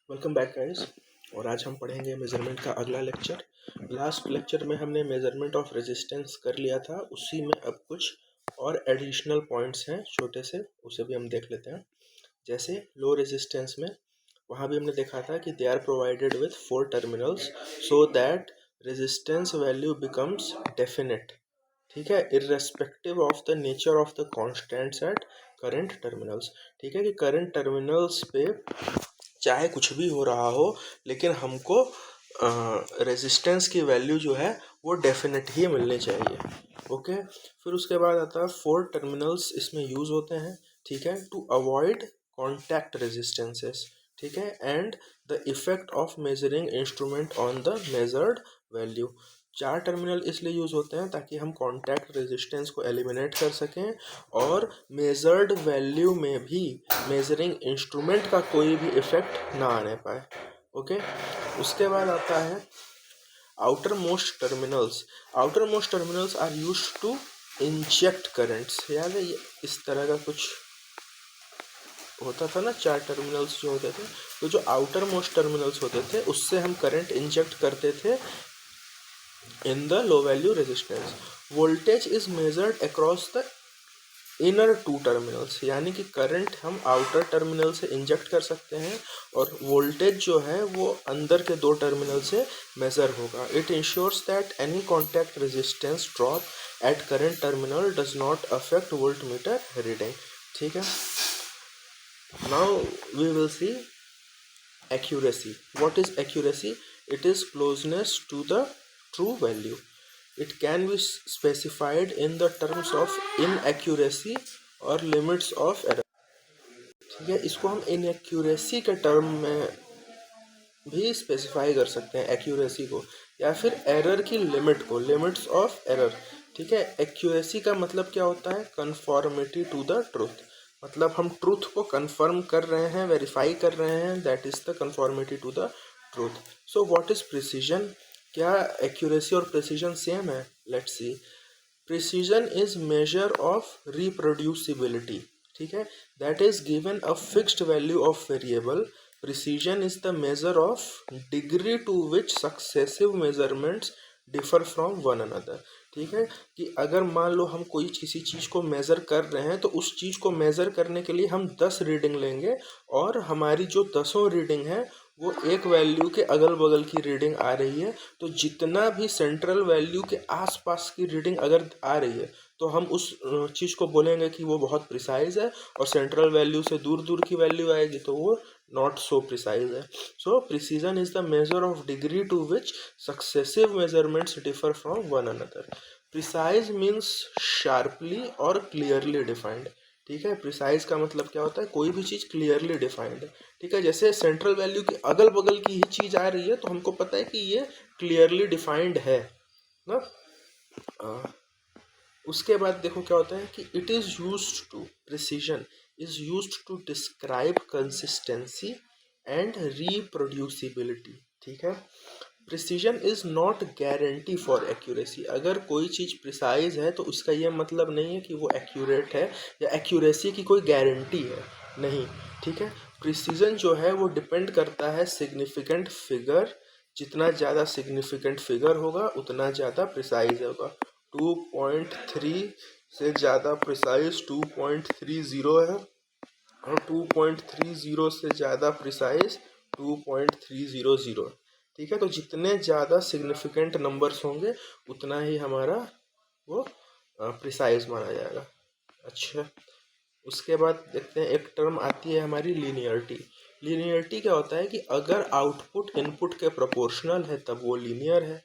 Welcome back guys. और आज हम पढ़ेंगे मेज़रमेंट का अगला लेक्चर। लास्ट लेक्चर में हमने मेज़रमेंट ऑफ रेजिस्टेंस कर लिया था, उसी में अब कुछ और एडिशनल पॉइंट्स हैं छोटे से, उसे भी हम देख लेते हैं। जैसे लो रेजिस्टेंस में वहाँ भी हमने देखा था कि they are provided with 4 terminals so that resistance value becomes definite, ठीक है, irrespective of the nature of the constants at current terminals. ठीक है कि करंट टर्मिनल्स पे चाहे कुछ भी हो रहा हो, लेकिन हमको रेजिस्टेंस की वैल्यू जो है वो डेफिनेट ही मिलनी चाहिए। ओके, फिर उसके बाद आता है 4 टर्मिनल्स इसमें यूज़ होते हैं, ठीक है, टू अवॉइड कॉन्टैक्ट रेजिस्टेंसेस, ठीक है, and the effect of measuring instrument on the measured value. 4 terminal इसलिए यूज़ होते हैं ताकि हम कॉन्टैक्ट रेजिस्टेंस को एलिमिनेट कर सकें और मेजर्ड वैल्यू में भी मेजरिंग इंस्ट्रूमेंट का कोई भी इफेक्ट ना आने पाए। ओके, उसके बाद आता है outer most terminals. Outer most terminals are used to inject currents. याद है ये इस तरह का कुछ होता था ना, 4 टर्मिनल्स जो होते थे, तो जो आउटर मोस्ट टर्मिनल्स होते थे उससे हम करंट इंजेक्ट करते थे in the low value resistance. Voltage is measured across the inner 2 terminals, यानी कि करंट हम आउटर टर्मिनल से इंजेक्ट कर सकते हैं और वोल्टेज जो है वो अंदर के 2 टर्मिनल से मेजर होगा। It ensures that any contact resistance drop at current terminal does not affect volt meter reading. ठीक है, now we will see accuracy. What is accuracy? It is closeness to the true value. It can be specified in the terms of inaccuracy or limits of error. ठीक है, इसको हम inaccuracy के term में भी specify कर सकते हैं, एक्यूरेसी को, या फिर एरर की लिमिट को, लिमिट्स ऑफ एरर। ठीक है, एक्यूरेसी का मतलब क्या होता है? कन्फॉर्मिटी टू द ट्रूथ, मतलब हम ट्रूथ को कन्फर्म कर रहे हैं, वेरीफाई कर रहे हैं, that is the conformity to the truth. So what is precision? क्या एक्यूरेसी और प्रिसीजन सेम है? Let's see. Precision is measure of reproducibility, ठीक है, that is given a fixed value of variable. Precision is the measure of degree to which successive measurements differ from one another। ठीक है, कि अगर मान लो हम कोई किसी चीज़ को मेज़र कर रहे हैं तो उस चीज़ को मेज़र करने के लिए हम 10 रीडिंग लेंगे और हमारी जो 10 रीडिंग है वो एक वैल्यू के अगल बगल की रीडिंग आ रही है, तो जितना भी सेंट्रल वैल्यू के आसपास की रीडिंग अगर आ रही है तो हम उस चीज़ को बोलेंगे कि वो बहुत प्रिसाइज है, और सेंट्रल वैल्यू से दूर दूर की वैल्यू आएगी तो वो not so precise है। So precision is the measure of degree to which successive measurements differ from one another। Precise means sharply और clearly defined। ठीक है, प्रिसाइज का मतलब क्या होता है? कोई भी चीज़ क्लियरली डिफाइंड है। ठीक है, जैसे सेंट्रल वैल्यू के अगल बगल की ही चीज़ आ रही है तो हमको पता है कि ये क्लियरली डिफाइंड है ना। उसके बाद देखो क्या होता है कि it is used to, precision is used to describe consistency and reproducibility. ठीक है, precision is not guarantee for accuracy. अगर कोई चीज़ प्रिसाइज है तो उसका ये मतलब नहीं है कि वो एक्यूरेट है या एक्यूरेसी की कोई गारंटी है, नहीं। ठीक है, प्रिसीजन जो है वो डिपेंड करता है सिग्निफिकेंट फिगर। जितना ज़्यादा सिग्निफिकेंट फिगर होगा उतना ज़्यादा प्रिसाइज होगा। 2.3 से ज़्यादा प्रिसाइज 2.30 है और 2.30 से ज़्यादा प्रिसाइज 2.300। ठीक है, तो जितने ज़्यादा सिग्निफिकेंट नंबर्स होंगे उतना ही हमारा वो प्रिसाइज माना जाएगा। अच्छा, उसके बाद देखते हैं एक टर्म आती है हमारी लीनियरिटी। लीनियरिटी क्या होता है कि अगर आउटपुट इनपुट के प्रोपोर्शनल है तब वो लीनियर है,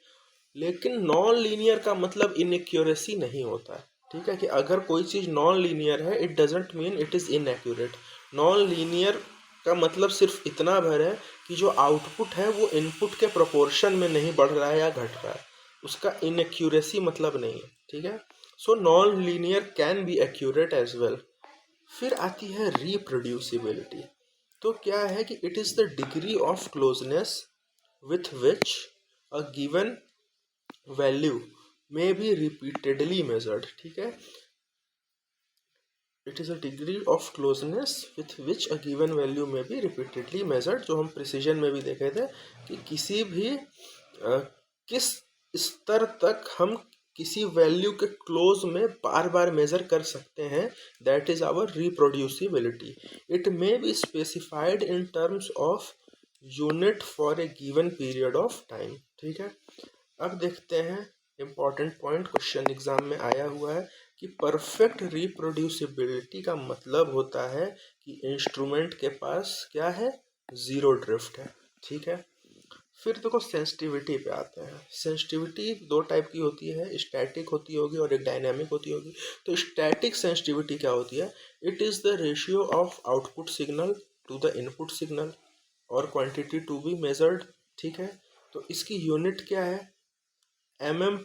लेकिन नॉन लीनियर का मतलब इनएक्यूरेसी नहीं होता है। ठीक है, कि अगर कोई चीज़ नॉन लीनियर है it doesn't mean it is inaccurate. Non linear का मतलब सिर्फ इतना भर है कि जो आउटपुट है वो इनपुट के प्रोपोर्शन में नहीं बढ़ रहा है या घट रहा है, उसका इनएक्यूरेसी मतलब नहीं है। ठीक है, so non linear can be accurate as well. फिर आती है रिप्रोड्यूसिबिलिटी। तो क्या है कि it is the degree of closeness with which a given value may be repeatedly measured. ठीक है, it is a degree of closeness with which a given value may be repeatedly measured, जो हम precision में भी देखे थे कि किसी भी किस स्तर तक हम किसी वैल्यू के क्लोज में बार बार मेजर कर सकते हैं, that is our reproducibility. It may be specified in terms of unit for a given period of time. ठीक है, अब देखते हैं इम्पॉर्टेंट पॉइंट, क्वेश्चन एग्जाम में आया हुआ है कि परफेक्ट रिप्रोड्यूसिबिलिटी का मतलब होता है कि इंस्ट्रूमेंट के पास क्या है, ज़ीरो ड्रिफ्ट है। ठीक है, फिर देखो सेंसिटिविटी पे आते हैं। सेंसिटिविटी दो टाइप की होती है, स्टैटिक होती होगी और एक डायनामिक होती होगी। तो स्टैटिक सेंसिटिविटी क्या होती है, it is the ratio of output signal to the input signal और क्वांटिटी टू बी मेजर्ड। ठीक है, तो इसकी यूनिट क्या है,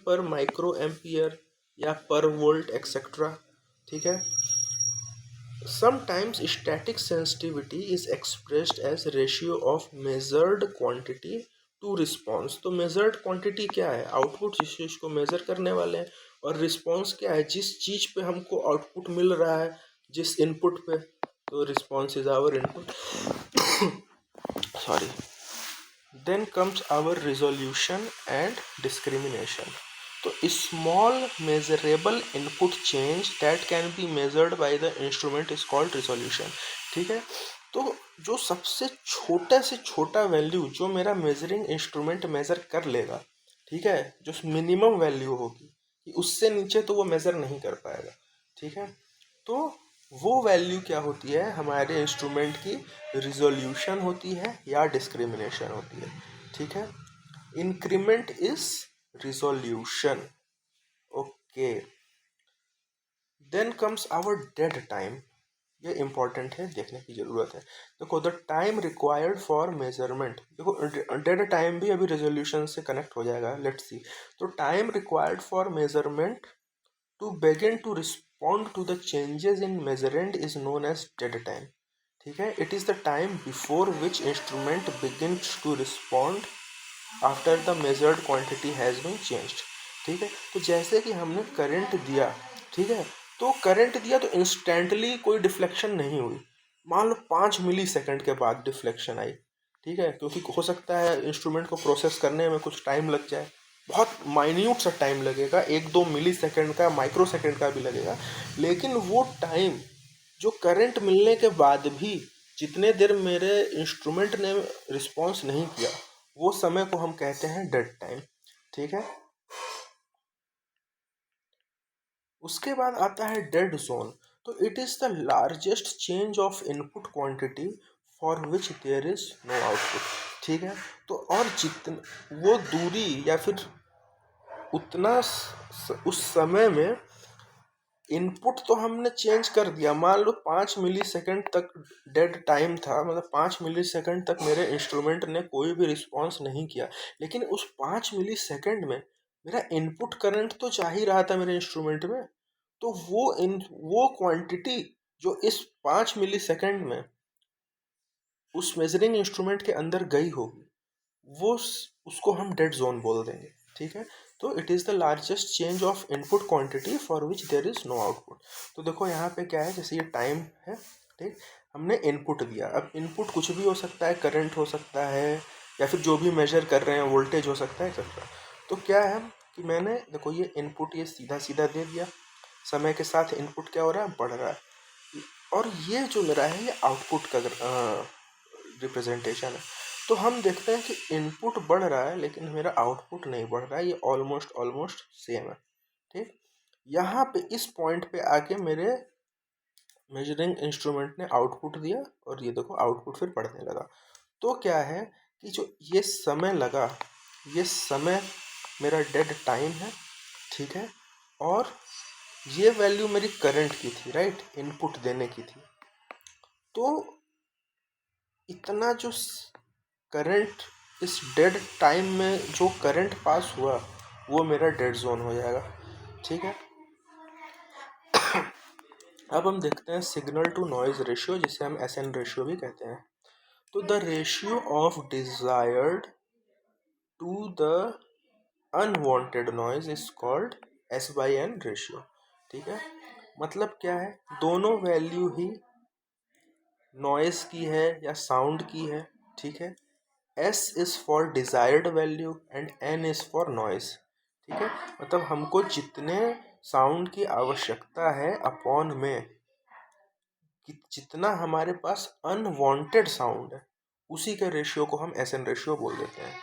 पर माइक्रो एम्पियर या पर वोल्ट एक्सेट्रा। ठीक है, sometimes static sensitivity is expressed as ratio of measured quantity to response. तो मेजर्ड क्वांटिटी क्या है, आउटपुट जिस चीज़ को मेजर करने वाले हैं, और रिस्पॉन्स क्या है, जिस चीज़ पे हमको आउटपुट मिल रहा है, जिस इनपुट पे, तो response is our input. Sorry, then comes our resolution and discrimination. तो small measurable input change that can be measured by the instrument is called resolution. ठीक है, तो जो सबसे छोटा से छोटा वैल्यू जो मेरा मेजरिंग इंस्ट्रूमेंट मेजर कर लेगा, ठीक है, जो मिनिमम वैल्यू होगी, कि उससे नीचे तो वो मेजर नहीं कर पाएगा। ठीक है, तो वो वैल्यू क्या होती है, हमारे इंस्ट्रूमेंट की रिजोल्यूशन होती है या डिस्क्रिमिनेशन होती है। ठीक है, increment is resolution. Okay, then comes our dead time. ये इंपॉर्टेंट है, देखने की ज़रूरत है। देखो, the time required for measurement, देखो डेड टाइम भी अभी रेजोल्यूशन से कनेक्ट हो जाएगा, लेट्स सी। तो time required for measurement to begin to respond to the changes in measurand is known as dead time। ठीक है, it is the time before which instrument begins to respond after the measured quantity has been changed। ठीक है, तो जैसे कि हमने current दिया, ठीक है, तो करंट दिया तो इंस्टेंटली कोई डिफ्लेक्शन नहीं हुई, मान लो 5 मिली सेकंड के बाद डिफ्लेक्शन आई। ठीक है, क्योंकि हो सकता है इंस्ट्रूमेंट को प्रोसेस करने में कुछ टाइम लग जाए, बहुत माइन्यूट सा टाइम लगेगा, 1-2 मिली सेकंड का, माइक्रो सेकंड का भी लगेगा, लेकिन वो टाइम जो करंट मिलने के बाद भी जितने देर मेरे इंस्ट्रूमेंट ने रिस्पॉन्स नहीं किया, वो समय को हम कहते हैं डेड टाइम। ठीक है, उसके बाद आता है डेड जोन। तो it is the largest change of input quantity for which there is no output. ठीक है, तो और जितना वो दूरी या फिर उतना उस समय में इनपुट तो हमने चेंज कर दिया, मान लो 5 मिली सेकंड तक डेड टाइम था, मतलब 5 मिली सेकंड तक मेरे इंस्ट्रूमेंट ने कोई भी रिस्पॉन्स नहीं किया, लेकिन उस 5 मिली सेकंड में मेरा इनपुट करंट तो जा ही रहा था मेरे इंस्ट्रूमेंट में। तो वो क्वांटिटी जो इस 5 मिली सेकंड में उस मेजरिंग इंस्ट्रूमेंट के अंदर गई होगी, उसको हम डेड जोन बोल देंगे। ठीक है, तो it is the largest change of input quantity for which there is no output. तो देखो यहाँ पे क्या है, जैसे ये टाइम है, ठीक, हमने इनपुट दिया, अब इनपुट कुछ भी हो सकता है, करंट हो सकता है, या फिर जो भी मेजर कर रहे हैं वोल्टेज हो सकता है, एक्सेट्रा। तो क्या है कि मैंने देखो ये इनपुट ये सीधा सीधा दे दिया, समय के साथ इनपुट क्या हो रहा है, बढ़ रहा है, और ये जो मेरा है ये आउटपुट का रिप्रेजेंटेशन है। तो हम देखते हैं कि इनपुट बढ़ रहा है लेकिन मेरा आउटपुट नहीं बढ़ रहा है, ये ऑलमोस्ट ऑलमोस्ट सेम है। ठीक, यहाँ पे इस पॉइंट पे आके मेरे मेजरिंग इंस्ट्रूमेंट ने आउटपुट दिया और ये देखो आउटपुट फिर बढ़ने लगा। तो क्या है कि जो ये समय लगा, ये समय मेरा डेड टाइम है। ठीक है, और ये वैल्यू मेरी करंट की थी, राइट, इनपुट देने की थी। तो इतना जो करंट इस डेड टाइम में जो करंट पास हुआ वो मेरा डेड जोन हो जाएगा। ठीक है, अब हम देखते हैं सिग्नल टू नॉइज रेशियो, जिसे हम SN रेशियो भी कहते हैं। तो the ratio of desired to the unwanted noise is called S/N ratio. ठीक है, मतलब क्या है, दोनों वैल्यू ही नॉइस की है या साउंड की है, ठीक है। S is for desired value and N is for noise, ठीक है। मतलब हमको जितने साउंड की आवश्यकता है अपॉन में कि जितना हमारे पास अनवांटेड साउंड है, उसी के रेशियो को हम एस एन रेशियो बोल देते हैं।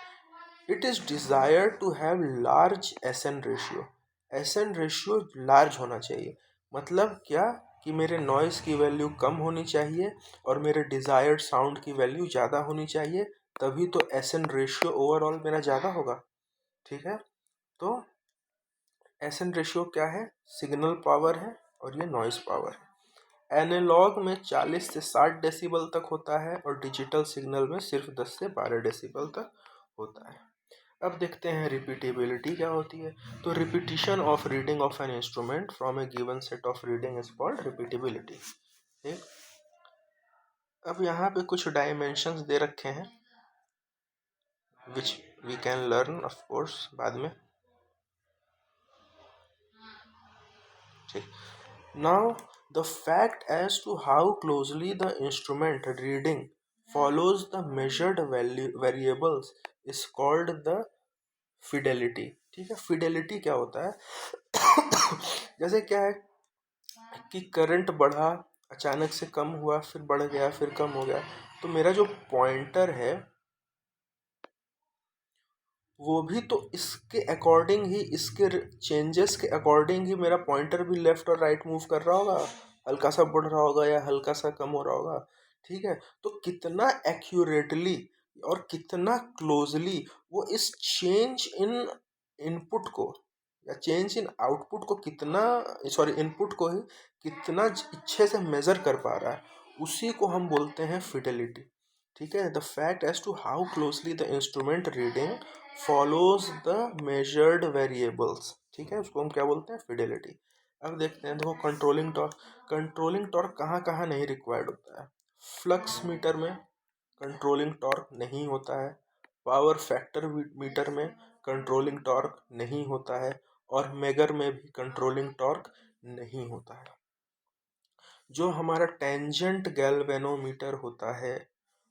It is desire to have large S N ratio. S N ratio large होना चाहिए, मतलब क्या कि मेरे नॉइस की वैल्यू कम होनी चाहिए और मेरे डिज़ायर्ड साउंड की वैल्यू ज़्यादा होनी चाहिए, तभी तो एस एन रेशियो ओवरऑल मेरा ज़्यादा होगा, ठीक है। तो एस एन रेशियो क्या है, सिग्नल पावर है और ये नॉइस पावर है। एनालॉग में 40 से 60 डेसिबल तक होता है और डिजिटल सिग्नल में सिर्फ 10 से 12 डेसिबल तक होता है। अब देखते हैं रिपीटेबिलिटी क्या होती है। तो repetition of reading of an instrument from a given set of reading is called repeatability, ठीक। अब यहाँ पे कुछ डायमेंशंस दे रखे हैं which we can learn of course बाद में, ठीक। Now, the fact as to how closely the instrument reading follows the measured variables is called the fidelity, ठीक है। fidelity क्या होता है जैसे क्या है कि करंट बढ़ा, अचानक से कम हुआ, फिर बढ़ गया, फिर कम हो गया, तो मेरा जो पॉइंटर है वो भी तो इसके अकॉर्डिंग ही, इसके चेंजेस के अकॉर्डिंग ही मेरा पॉइंटर भी लेफ्ट और राइट मूव कर रहा होगा, हल्का सा बढ़ रहा होगा या हल्का सा कम हो रहा होगा, ठीक है। तो कितना एक्यूरेटली और कितना क्लोजली वो इस चेंज इन इनपुट को या चेंज इन आउटपुट को कितना, सॉरी इनपुट को ही कितना अच्छे से मेजर कर पा रहा है, उसी को हम बोलते हैं फिडेलिटी, ठीक है। The fact as to how closely the instrument reading follows the measured variables, ठीक है, उसको हम क्या बोलते हैं, फिडेलिटी। अब देखते हैं, देखो कंट्रोलिंग टॉर्क कहाँ कहाँ नहीं रिक्वायर्ड होता है। फ्लक्स मीटर में कंट्रोलिंग टॉर्क नहीं होता है, पावर फैक्टर मीटर में कंट्रोलिंग टॉर्क नहीं होता है, और मेगर में भी कंट्रोलिंग टॉर्क नहीं होता है। जो हमारा टेंजेंट गैल्वेनोमीटर होता है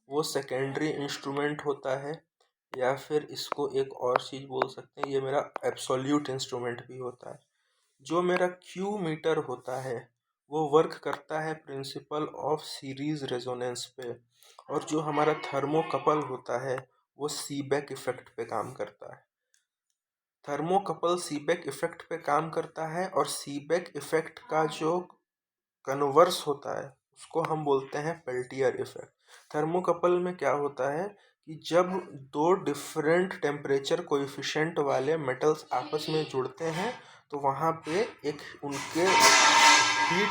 वो सेकेंडरी इंस्ट्रूमेंट होता है, या फिर इसको एक और चीज़ बोल सकते हैं, ये मेरा एब्सोल्यूट इंस्ट्रूमेंट भी होता है। जो मेरा क्यू मीटर होता है वो वर्क करता है प्रिंसिपल ऑफ सीरीज रेजोनेंस पे, और जो हमारा थर्मोकपल होता है वो सीबेक इफेक्ट पे काम करता है। थर्मोकपल सीबेक इफेक्ट पे काम करता है, और सीबेक इफेक्ट का जो कन्वर्स होता है उसको हम बोलते हैं पेल्टियर इफेक्ट। थर्मोकपल में क्या होता है कि जब दो डिफरेंट टेम्परेचर कोएफिशिएंट वाले मेटल्स आपस में जुड़ते हैं तो वहाँ पे एक उनके हीट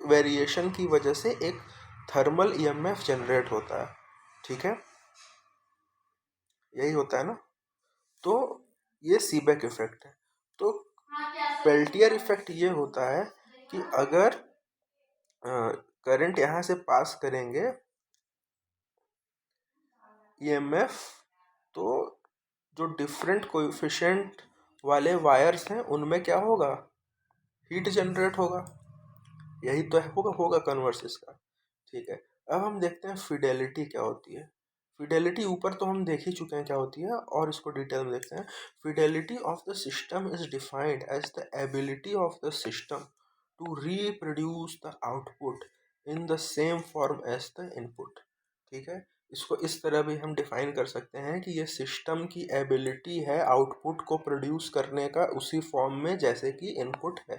वेरिएशन की वजह से एक थर्मल ईएमएफ जनरेट होता है, ठीक है, यही होता है ना। तो ये सीबेक इफेक्ट है। तो पेल्टियर इफेक्ट ये होता है कि अगर करंट यहाँ से पास करेंगे ईएमएफ, तो जो डिफरेंट कोएफिशिएंट वाले वायर्स हैं उनमें क्या होगा, हीट जनरेट होगा, यही तो होगा कन्वर्स इसका, ठीक है। अब हम देखते हैं फिडेलिटी क्या होती है। फिडेलिटी ऊपर तो हम देख ही चुके हैं क्या होती है, और इसको डिटेल में देखते हैं। Fidelity of the system is defined as the ability of the system to reproduce the output in the same form as the input, ठीक है। इसको इस तरह भी हम डिफाइन कर सकते हैं कि ये सिस्टम की एबिलिटी है आउटपुट को प्रोड्यूस करने का उसी फॉर्म में जैसे कि इनपुट है,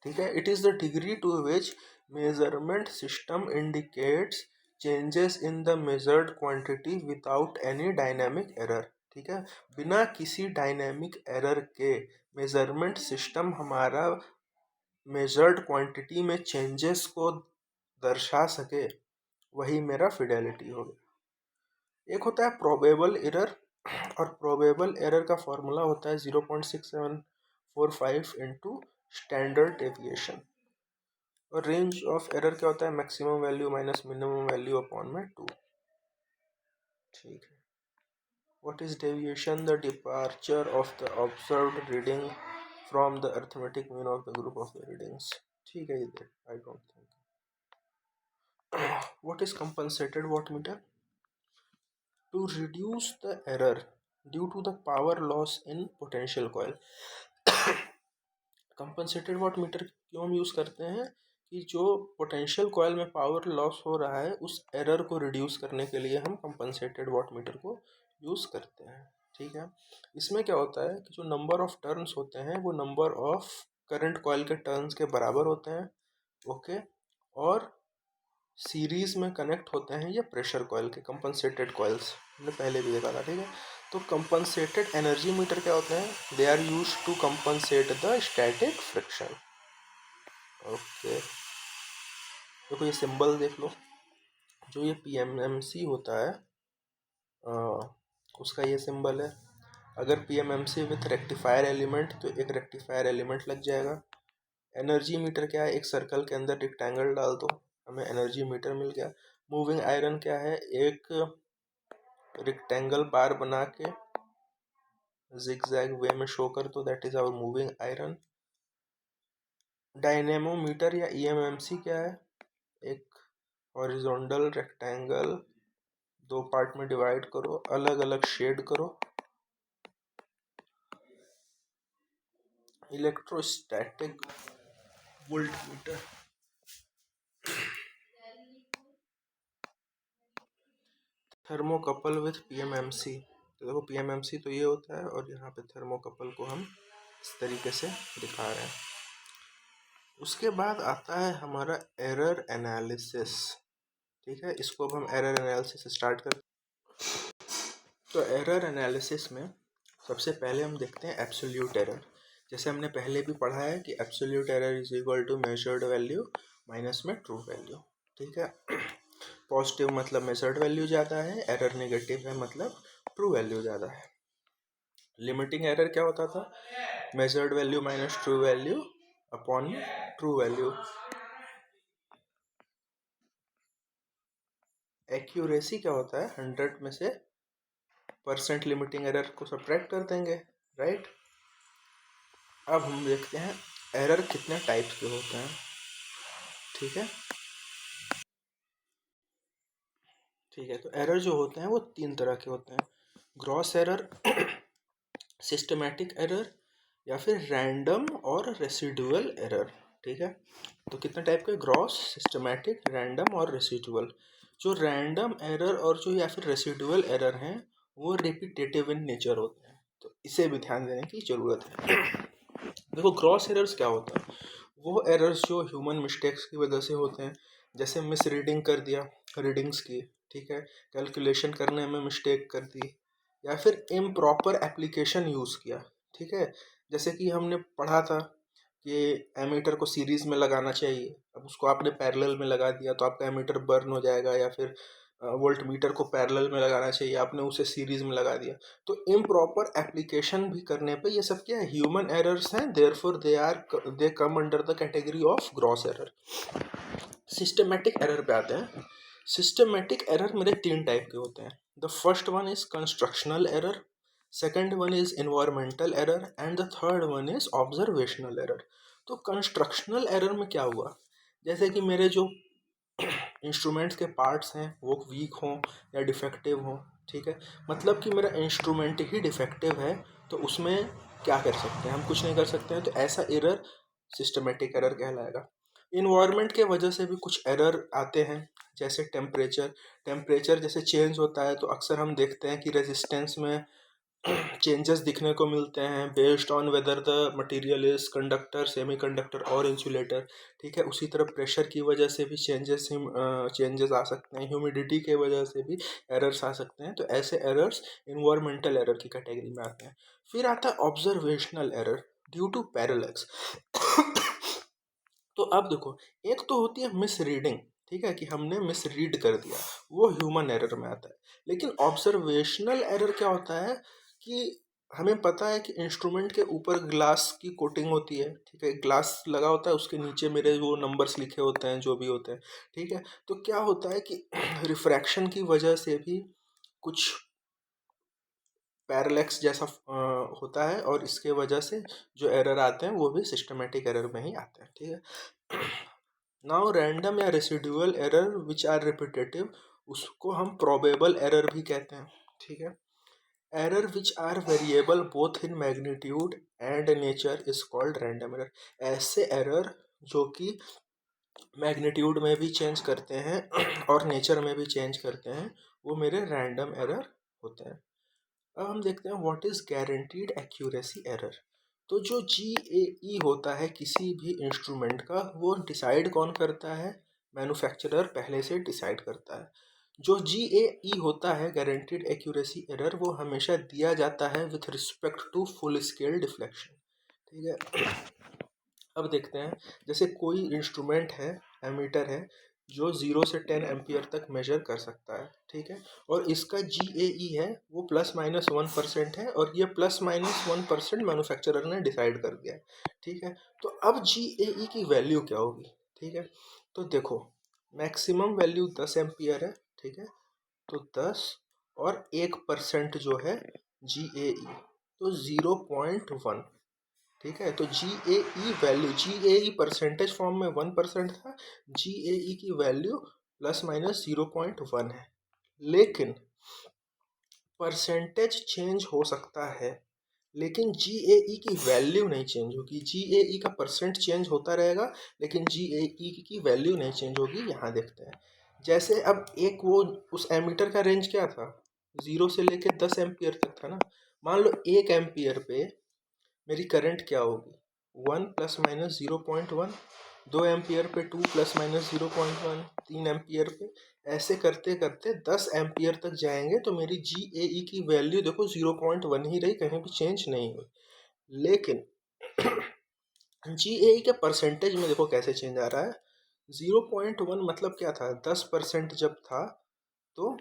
ठीक है। It is the degree to which measurement system indicates changes in the measured quantity without any dynamic error, ठीक है। बिना किसी डायनामिक एरर के मेजरमेंट सिस्टम हमारा मेजर्ड क्वांटिटी में चेंजेस को दर्शा सके, वही मेरा फिडेलिटी हो गया। एक होता है प्रोबेबल एरर, और प्रोबेबल एरर का फॉर्मूला होता है 0.6745 इंटू स्टैंडर्ड डेविएशन, और रेंज ऑफ एरर क्या होता है, maximum value minus minimum value upon में 2, ठीक है। What is deviation, the departure of the observed reading from the arithmetic mean of the group of the readings, ठीक है, ये I don't think. What is compensated watt meter? To reduce the error due to the power loss in potential coil. Compensated watt meter क्यों हम use करते हैं कि जो potential coil में पावर लॉस हो रहा है उस एरर को रिड्यूस करने के लिए हम कंपनसेटेड वाट मीटर को यूज़ करते हैं। ठीक है, इसमें क्या होता है कि जो नंबर ऑफ टर्न्स होते हैं वो नंबर ऑफ करंट कॉइल के टर्न्स के बराबर होते हैं। ओके, और सीरीज में कनेक्ट होते हैं ये प्रेशर कॉइल के, कंपनसेटेड कॉइल्स हमने पहले भी देखा था। ठीक है, तो कंपनसेटेड एनर्जी मीटर क्या होते हैं? They are use to compensate the static friction. Okay, देखो ये सिंबल देख लो, जो ये पीएमएमसी होता है उसका ये सिंबल है। अगर पीएमएमसी विथ रेक्टिफायर एलिमेंट, तो एक रेक्टिफायर एलिमेंट लग जाएगा। एनर्जी मीटर क्या है? एक सर्कल के अंदर रेक्टेंगल डाल दो, हमें एनर्जी मीटर मिल गया। मूविंग आयरन क्या है? एक रेक्टेंगल बार बना के जिगजैग वे में शो कर दो, that is our moving iron. Dynamometer या ईएमएमसी क्या है? एक हॉरिजॉन्टल रेक्टेंगल दो पार्ट में डिवाइड करो, अलग अलग शेड करो। Electrostatic voltmeter, thermocouple with PMMC. तो देखो पीएमएमसी तो ये होता है और यहाँ पे थर्मोकपल को हम इस तरीके से दिखा रहे हैं। उसके बाद आता है हमारा एरर एनालिसिस। ठीक है, इसको अब हम एरर एनालिसिस स्टार्ट करते हैं। तो एरर एनालिसिस में सबसे पहले हम देखते हैं एब्सोल्यूट एरर। जैसे हमने पहले भी पढ़ा है कि absolute error is equal to measured value minus में ट्रू वैल्यू। ठीक है, पॉजिटिव मतलब मेजर्ड वैल्यू ज़्यादा है, एरर नेगेटिव है मतलब ट्रू वैल्यू ज़्यादा है। लिमिटिंग एरर क्या होता था? Measured value minus true value upon true value. Accuracy क्या होता है? 100 में से % लिमिटिंग एरर को सब्ट्रैक्ट कर देंगे, राइट। अब हम देखते हैं एरर कितने टाइप्स के होते हैं। ठीक है, ठीक है, तो एरर जो होते हैं वो 3 तरह के होते हैं। ग्रॉस एरर, सिस्टमैटिक एरर या फिर रैंडम और रेसिडुअल एरर। ठीक है, तो कितने टाइप के? ग्रॉस, सिस्टमैटिक, रैंडम और रेसिडुअल। जो रैंडम एरर और जो या फिर रेसिडुअल एरर हैं वो रिपीटेटिव इन नेचर होते हैं, तो इसे भी ध्यान देने की ज़रूरत है। देखो ग्रॉस एरर्स क्या होता है? वो एरर्स जो ह्यूमन मिस्टेक्स की वजह से होते हैं, जैसे मिस रीडिंग कर दिया रीडिंग्स की, ठीक है, कैलकुलेशन करने में मिस्टेक कर दी, या फिर इम्प्रॉपर एप्लीकेशन यूज़ किया। ठीक है, जैसे कि हमने पढ़ा था कि एमीटर को सीरीज में लगाना चाहिए, अब उसको आपने पैरेलल में लगा दिया तो आपका एमीटर बर्न हो जाएगा। या फिर वोल्ट मीटर को पैरेलल में लगाना चाहिए, आपने उसे सीरीज में लगा दिया। तो इम्प्रॉपर एप्लीकेशन भी करने पे ये सब क्या है? ह्यूमन एरर्स हैं, therefore they come under the category of gross error. Systematic error पे आते हैं। सिस्टमेटिक एरर मेरे 3 टाइप के होते हैं। The first one is constructional error, second one is environmental error and the third one is observational error. तो constructional error में क्या हुआ? जैसे कि मेरे जो इंस्ट्रूमेंट्स के पार्ट्स हैं वो वीक हों या डिफेक्टिव हों। ठीक है, मतलब कि मेरा इंस्ट्रूमेंट ही डिफेक्टिव है तो उसमें क्या कर सकते हैं? हम कुछ नहीं कर सकते हैं, तो ऐसा एरर सिस्टमेटिक एरर कहलाएगा। इन्वायरमेंट के वजह से भी कुछ एरर आते हैं, जैसे टेम्परेचर जैसे चेंज होता है तो अक्सर हम देखते हैं कि रेजिस्टेंस में चेंजेस दिखने को मिलते हैं based on whether the material is conductor, semiconductor और इंसुलेटर। ठीक है, उसी तरह प्रेशर की वजह से भी चेंजेस आ सकते हैं, ह्यूमिडिटी के वजह से भी एरर्स आ सकते हैं। तो ऐसे एरर्स इन्वायरमेंटल एरर की कैटेगरी में आते हैं। फिर आता है observational error due to parallax. तो अब देखो, एक तो होती है मिस रीडिंग, ठीक है, कि हमने मिस रीड कर दिया, वो ह्यूमन एरर में आता है। लेकिन ऑब्जर्वेशनल एरर क्या होता है कि हमें पता है कि इंस्ट्रूमेंट के ऊपर ग्लास की कोटिंग होती है, ठीक है, ग्लास लगा होता है, उसके नीचे मेरे वो नंबर्स लिखे होते हैं जो भी होते हैं। ठीक है, तो क्या होता है कि रिफ्रैक्शन की वजह से भी कुछ पैरेलैक्स जैसा होता है और इसके वजह से जो एरर आते हैं वो भी सिस्टमेटिक एरर में ही आते हैं। ठीक है, नाउ रैंडम या residual error which are repetitive, उसको हम प्रोबेबल एरर भी कहते हैं, ठीक है। Error which are variable both in magnitude and nature is called random error. ऐसे एरर जो कि मैग्नीट्यूड में भी चेंज करते हैं और नेचर में भी चेंज करते हैं, वो मेरे रैंडम एरर होते हैं। अब हम देखते हैं what is guaranteed accuracy error. तो जो GAE होता है किसी भी इंस्ट्रूमेंट का, वो डिसाइड कौन करता है? मैन्युफैक्चरर पहले से डिसाइड करता है। जो GAE होता है गारंटीड एक्यूरेसी एरर, वो हमेशा दिया जाता है with respect to full scale deflection, ठीक है। अब देखते हैं, जैसे कोई इंस्ट्रूमेंट है, एमीटर है, जो 0 से 10 एम्पियर तक मेजर कर सकता है, ठीक है। और इसका GAE है वो ±1% है, और ये ±1% मैन्युफैक्चरर ने डिसाइड कर दिया है, ठीक है। तो अब GAE की वैल्यू क्या होगी, ठीक है। तो देखो, मैक्सिमम वैल्यू 10 एम्पियर है, ठीक है। तो 10 और 1% जो है GAE, तो 0.1, ठीक है। तो GAE परसेंटेज फॉर्म में 1% था, GAE की वैल्यू ±0.1 है। लेकिन परसेंटेज चेंज हो सकता है, लेकिन GAE की वैल्यू नहीं चेंज होगी। GAE का परसेंट चेंज होता रहेगा, लेकिन GAE की वैल्यू नहीं चेंज होगी। यहाँ देखते हैं, जैसे अब एक वो उस एमीटर का रेंज क्या था, 0 से लेके 10 एम्पियर तक था ना। मान लो 1 एम्पियर पे मेरी करंट क्या होगी, 1 ±0.1, 2 एम्पियर पे 2 ±0.1, 3 एम्पियर पे, ऐसे करते करते 10 एम्पियर तक जाएंगे तो मेरी GAE की वैल्यू देखो 0.1 ही रही, कहीं भी चेंज नहीं हुई। लेकिन GAE के परसेंटेज में देखो कैसे चेंज आ रहा है। 0.1 मतलब क्या था, 10% जब था तो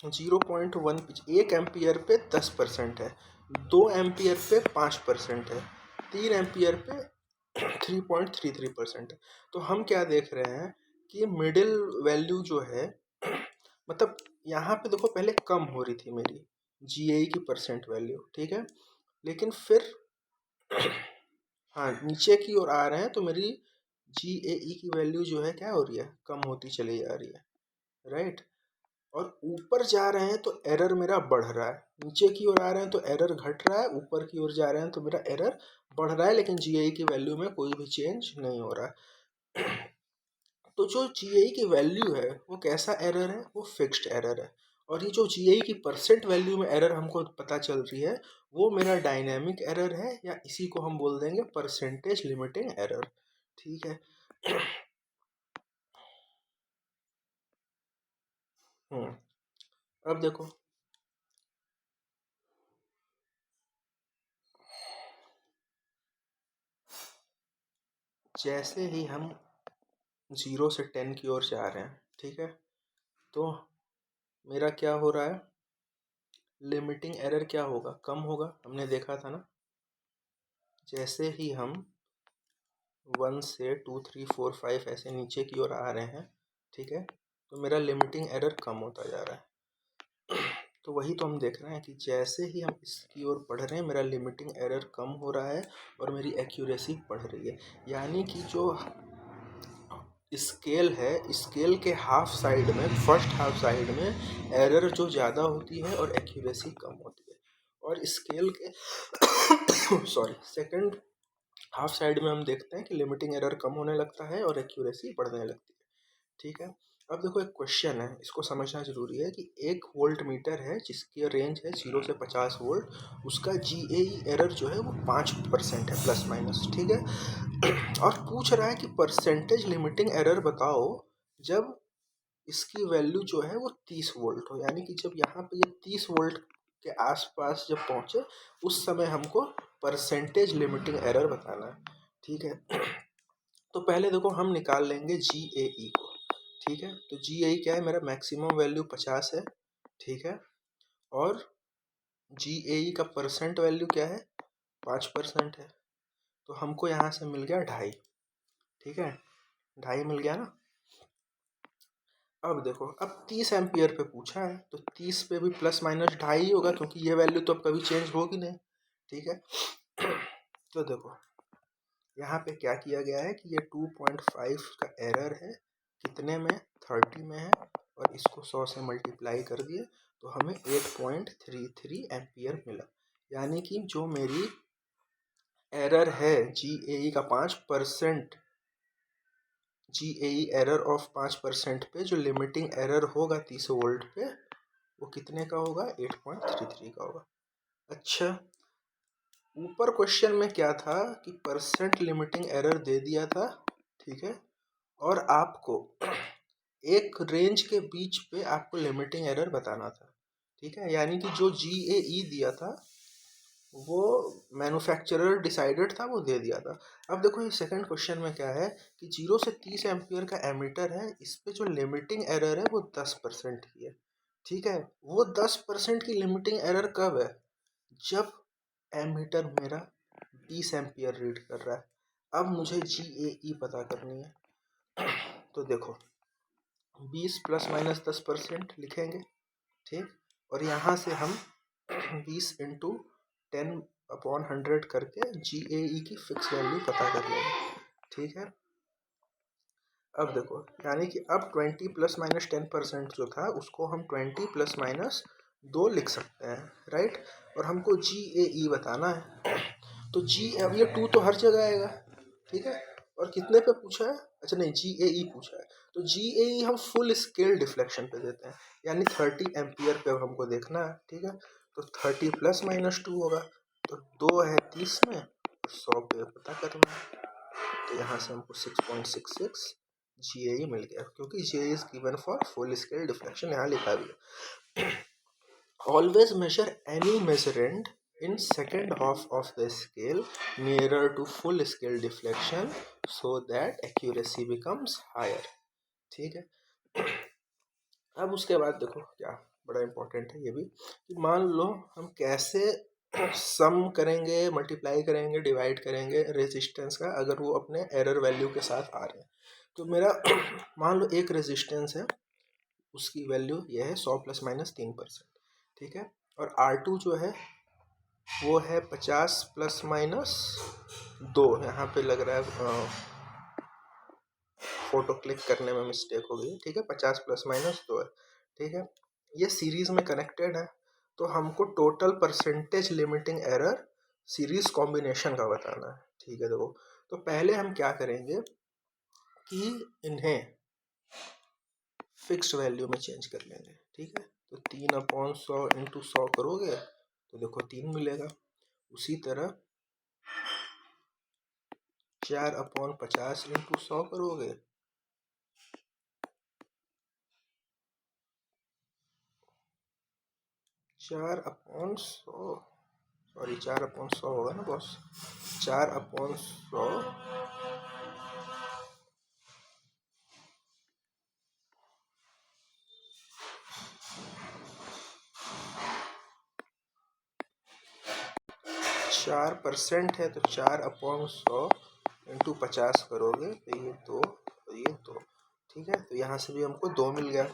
0.1, 1 एम्पियर पे 10% है, 2 एम्पियर पे 5% है, 3 एम्पियर पे 3.33% है। तो हम क्या देख रहे हैं कि मिडिल वैल्यू जो है, मतलब यहाँ पे देखो पहले कम हो रही थी मेरी GAE की परसेंट वैल्यू, ठीक है। लेकिन फिर हाँ, नीचे की ओर आ रहे हैं तो मेरी GAE की वैल्यू जो है क्या हो रही है, कम होती चली जा रही है, राइट। और ऊपर जा रहे हैं तो एरर मेरा बढ़ रहा है, नीचे की ओर आ रहे हैं तो एरर घट रहा है, ऊपर की ओर जा रहे हैं तो मेरा एरर बढ़ रहा है, लेकिन GAE की वैल्यू में कोई भी चेंज नहीं हो रहा है। तो जो GAE की वैल्यू है वो कैसा एरर है, वो फिक्स्ड एरर है। और ये जो GAE की परसेंट वैल्यू में एरर हमको पता चल रही है, वो मेरा डायनेमिक एरर है, या इसी को हम बोल देंगे परसेंटेज लिमिटिंग एरर, ठीक है। हम्म अब देखो, जैसे ही हम 0 से 10 की ओर जा रहे हैं, ठीक है, तो मेरा क्या हो रहा है, लिमिटिंग एरर क्या होगा, कम होगा, हमने देखा था ना। जैसे ही हम 1 से 2 3 4 5 ऐसे नीचे की ओर आ रहे हैं, ठीक है, तो मेरा लिमिटिंग एरर कम होता जा रहा है। तो वही तो हम देख रहे हैं कि जैसे ही हम इसकी ओर बढ़ रहे हैं, मेरा लिमिटिंग एरर कम हो रहा है और मेरी एक्यूरेसी बढ़ रही है। यानी कि जो स्केल है, स्केल के हाफ साइड में, फर्स्ट हाफ साइड में एरर जो ज़्यादा होती है और एक्यूरेसी कम होती है, और स्केल के सॉरी, सेकंड हाफ साइड में हम देखते हैं कि लिमिटिंग एरर कम होने लगता है और एक्यूरेसी बढ़ने लगती है, ठीक है। अब देखो, एक क्वेश्चन है, इसको समझना जरूरी है कि एक वोल्ट मीटर है जिसकी रेंज है 0 से 50 वोल्ट, उसका GAE एरर जो है वो 5% है, प्लस माइनस, ठीक है। और पूछ रहा है कि परसेंटेज लिमिटिंग एरर बताओ जब इसकी वैल्यू जो है वो 30 वोल्ट हो, यानी कि जब यहाँ पे ये 30 वोल्ट के आसपास जब पहुँचे, उस समय हमको परसेंटेज लिमिटिंग एरर बताना है, ठीक है। तो पहले देखो हम निकाल लेंगे GAE को, ठीक है। तो GAE क्या है, मेरा मैक्सिमम वैल्यू 50 है, ठीक है। और GAE का परसेंट वैल्यू क्या है, 5% है। तो हमको यहाँ से मिल गया 2.5, ठीक है, 2.5 मिल गया ना। अब देखो, अब 30 एम्पियर पे पूछा है तो 30 पे भी प्लस माइनस ढाई ही होगा, क्योंकि ये वैल्यू तो अब कभी चेंज होगी नहीं। ठीक है। तो देखो यहाँ पे क्या किया गया है कि ये 2.5 का एरर है, कितने में, 30 में है, और इसको 100 से मल्टीप्लाई कर दिए तो हमें 8.33 एम्पियर मिला। यानी कि जो मेरी एरर है GAE का 5%, GAE एरर ऑफ 5% पे जो लिमिटिंग एरर होगा 30 वोल्ट पे, वो कितने का होगा, 8.33 का होगा। अच्छा, ऊपर क्वेश्चन में क्या था कि परसेंट लिमिटिंग एरर दे दिया था, ठीक है, और आपको एक रेंज के बीच पे आपको लिमिटिंग एरर बताना था। ठीक है, यानी कि जो GAE दिया था वो मैन्युफैक्चरर डिसाइडेड था, वो दे दिया था। अब देखो ये सेकंड क्वेश्चन में क्या है कि 0 से 30 एम्पियर का एमीटर है, इस पे जो लिमिटिंग एरर है वो 10% की है। ठीक है, वो 10% की लिमिटिंग एरर कब है, जब एमीटर मेरा 20 एम्पियर रीड कर रहा है। अब मुझे GAE पता करनी है। तो देखो 20 प्लस माइनस 10% लिखेंगे, ठीक, और यहाँ से हम 20 इंटू 10/100 करके GAE की फिक्स वैल्यू पता कर लेंगे। ठीक है। अब देखो, यानी कि अब 20 प्लस माइनस 10% जो था उसको हम 20 प्लस माइनस 2 लिख सकते हैं, राइट। और हमको GAE बताना है, तो अब ये 2 तो हर जगह आएगा, ठीक है। और कितने पे पूछा है, अच्छा नहीं, GAE पूछा है, तो GAE हम फुल स्केल डिफ्लेक्शन पे देते हैं, यानी 30 एम्पियर पे हमको देखना है। ठीक है, तो 30 प्लस माइनस 2 होगा, तो 2 है 30 में, 100 पे पता करना है, तो यहाँ से हमको 6.66 GAE मिल गया, क्योंकि GAE is given for full scale deflection, यहाँ लिखा भी है। Always measure any measurand in second half of the scale nearer to full scale deflection so that accuracy becomes higher। ठीक है। अब उसके बाद देखो क्या बड़ा इंपॉर्टेंट है ये भी, कि मान लो हम कैसे सम करेंगे, मल्टीप्लाई करेंगे, डिवाइड करेंगे रेजिस्टेंस का, अगर वो अपने एरर वैल्यू के साथ आ रहे हैं। तो मेरा मान लो एक रेजिस्टेंस है, उसकी वैल्यू ये है 100 प्लस माइनस 3%, ठीक है, और R2 जो है वो है 50 प्लस माइनस 2, यहाँ पे लग रहा है फोटो क्लिक करने में मिस्टेक हो गई। ठीक है, 50 प्लस माइनस 2 है। ठीक है, ये सीरीज में कनेक्टेड है, तो हमको total percentage limiting error series combination का बताना है। ठीक है, देखो तो पहले हम क्या करेंगे कि इन्हें फिक्स्ड वैल्यू में चेंज कर लेंगे। ठीक है, तो 3/100 इंटू 100 करोगे तो देखो 3 मिलेगा। उसी तरह 4/50 इंटू 100 करोगे, 4/100, सॉरी 4/100 होगा ना बॉस, 4/100 4% है, तो 4/100 इंटू 50 करोगे तो ये 2 और ये 2। ठीक है, तो यहाँ से भी हमको 2 मिल गया,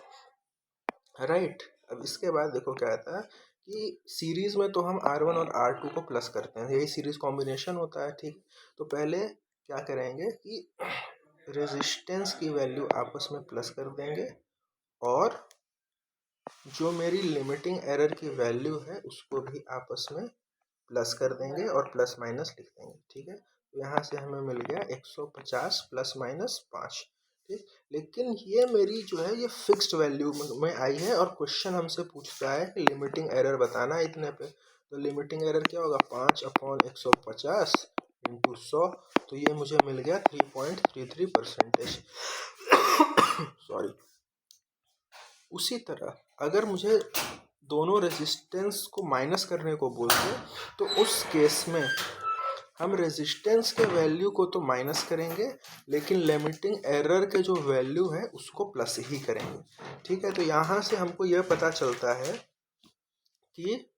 राइट। अब इसके बाद देखो क्या आता है कि सीरीज में तो हम R1 और R2 को प्लस करते हैं, यही सीरीज कॉम्बिनेशन होता है। ठीक, तो पहले क्या करेंगे कि रेजिस्टेंस की वैल्यू आपस में प्लस कर देंगे, और जो मेरी लिमिटिंग एरर की वैल्यू है उसको भी आपस में प्लस कर देंगे और प्लस माइनस लिख देंगे। ठीक है, तो यहाँ से हमें मिल गया 150 प्लस माइनस 5। ठीक, लेकिन ये मेरी जो है ये फिक्स्ड वैल्यू में आई है, और क्वेश्चन हमसे पूछता है कि लिमिटिंग एरर बताना है इतने पे, तो लिमिटिंग एरर क्या होगा, 5/150 इंटू 100, तो ये मुझे मिल गया 3.33%। सॉरी। उसी तरह अगर मुझे दोनों रेजिस्टेंस को माइनस करने को बोलते तो उस केस में हम रेजिस्टेंस के वैल्यू को तो माइनस करेंगे, लेकिन लिमिटिंग एरर के जो वैल्यू है उसको प्लस ही करेंगे। ठीक है, तो यहाँ से हमको यह पता चलता है कि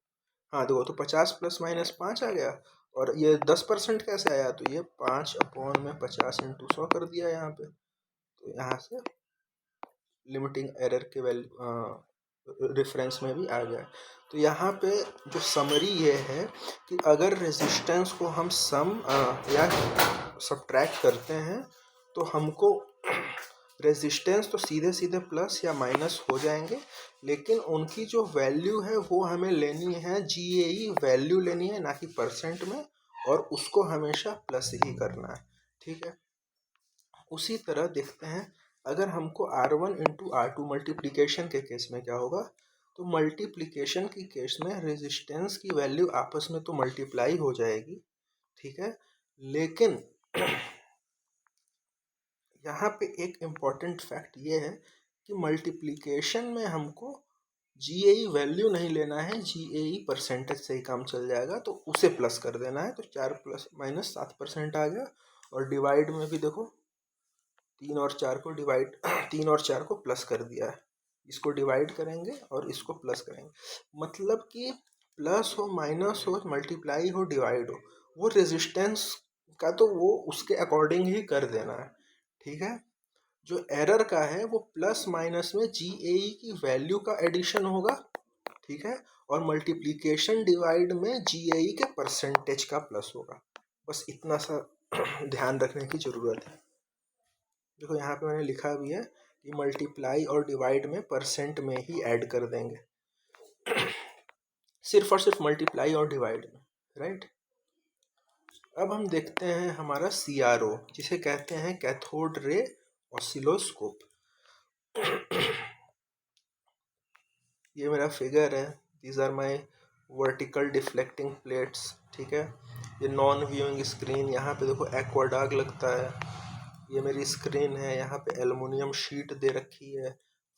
हाँ देखो, तो 50 प्लस माइनस 5 आ गया, और ये 10% कैसे आया, तो ये 5/50 इंटू 100 कर दिया यहाँ पे, तो यहाँ से लिमिटिंग एरर के रेफरेंस में भी आ गया है। तो यहाँ पे जो समरी ये है कि अगर रेजिस्टेंस को हम सम या सब्ट्रैक्ट करते हैं तो हमको रेजिस्टेंस तो सीधे सीधे प्लस या माइनस हो जाएंगे, लेकिन उनकी जो वैल्यू है वो हमें लेनी है GAE वैल्यू लेनी है, ना कि परसेंट में, और उसको हमेशा प्लस ही करना है। ठीक है, उसी तरह देखते हैं अगर हमको R1 इंटू R2 मल्टीप्लीकेशन के केस में क्या होगा। तो मल्टीप्लीकेशन की केस में रेजिस्टेंस की वैल्यू आपस में तो मल्टीप्लाई हो जाएगी, ठीक है, लेकिन यहाँ पे एक इम्पॉर्टेंट फैक्ट ये है कि मल्टीप्लिकेशन में हमको GAE वैल्यू नहीं लेना है, GAE परसेंटेज से ही काम चल जाएगा, तो उसे प्लस कर देना है। तो 4 प्लस माइनस 7% आ गया। और डिवाइड में भी देखो 3 और 4 को डिवाइड 3 और 4 को प्लस कर दिया है। इसको डिवाइड करेंगे और इसको प्लस करेंगे, मतलब कि प्लस हो माइनस हो मल्टीप्लाई हो डिवाइड हो, वो रेजिस्टेंस का तो वो उसके अकॉर्डिंग ही कर देना है। ठीक है, जो एरर का है वो प्लस माइनस में GAE की वैल्यू का एडिशन होगा, ठीक है, और मल्टीप्लिकेशन डिवाइड में GAE के परसेंटेज का प्लस होगा। बस इतना सा ध्यान रखने की ज़रूरत है। देखो यहाँ पे मैंने लिखा भी है कि मल्टीप्लाई और डिवाइड में परसेंट में ही ऐड कर देंगे, सिर्फ और सिर्फ मल्टीप्लाई और डिवाइड में, राइट। अब हम देखते हैं हमारा CRO, जिसे कहते हैं कैथोड रे ऑसिलोस्कोप। ये मेरा फिगर है, these are my vertical deflecting plates, ठीक है। ये नॉन व्यूइंग स्क्रीन, यहाँ पे देखो एक्वाडाग लगता है। ये मेरी स्क्रीन है, यहाँ पे एल्युमिनियम शीट दे रखी है,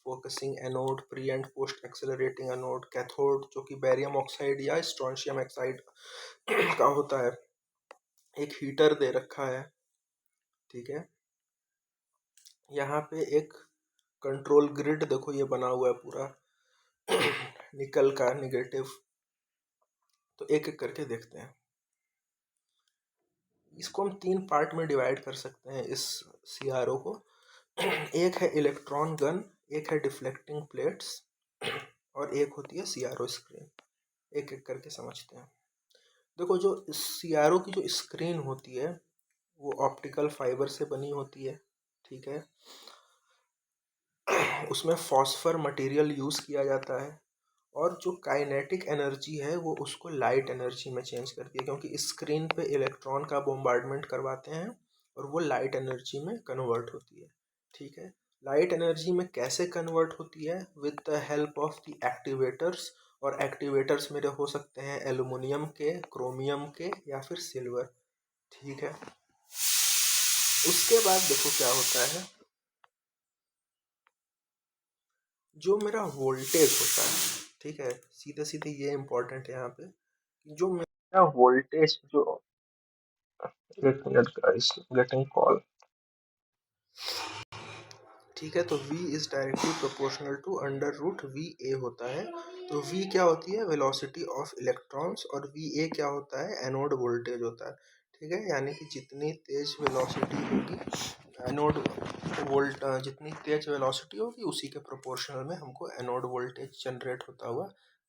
focusing anode, pre and post accelerating anode, cathode जो कि बेरियम ऑक्साइड या स्ट्रोंशियम ऑक्साइड का होता है, एक हीटर दे रखा है, ठीक है। यहाँ पे एक कंट्रोल ग्रिड देखो ये बना हुआ है पूरा निकल का निगेटिव। तो एक एक करके देखते हैं। इसको हम 3 पार्ट में डिवाइड कर सकते हैं इस CRO को। एक है इलेक्ट्रॉन गन, एक है डिफ्लेक्टिंग प्लेट्स, और एक होती है CRO स्क्रीन। एक एक करके समझते हैं। देखो जो CRO की जो स्क्रीन होती है वो ऑप्टिकल फाइबर से बनी होती है, ठीक है। उसमें फॉस्फर मटेरियल यूज़ किया जाता है, और जो काइनेटिक एनर्जी है वो उसको लाइट एनर्जी में चेंज करती है, क्योंकि स्क्रीन पे इलेक्ट्रॉन का बोmbardment करवाते हैं और वो लाइट एनर्जी में कन्वर्ट होती है, ठीक है। लाइट एनर्जी में कैसे कन्वर्ट होती है? With the help of the activators, और एक्टिवेटर्स मेरे हो सकते हैं एल्युमिनियम के, क्रोमियम के, या फिर सिल्वर, ठीक है। उसके बाद देखो क्या होता है, जो मेरा वोल्टेज होता है, ठीक है, सीधे सीधे ये इम्पोर्टेंट है यहाँ पे, जो मेरा वोल्टेज जो, एक मिनट गाइस, गेटिंग कॉल, ठीक है। तो V is directly proportional to under root VA होता है। तो V क्या होती है? वेलोसिटी ऑफ इलेक्ट्रॉन्स, और VA क्या होता है? एनोड वोल्टेज होता है, ठीक है। यानी कि जितनी तेज वेलोसिटी होगी एनोड वोल्ट, जितनी तेज वेलोसिटी होगी उसी के प्रोपोर्शनल में हमको एनोड वोल्टेज जनरेट होता हुआ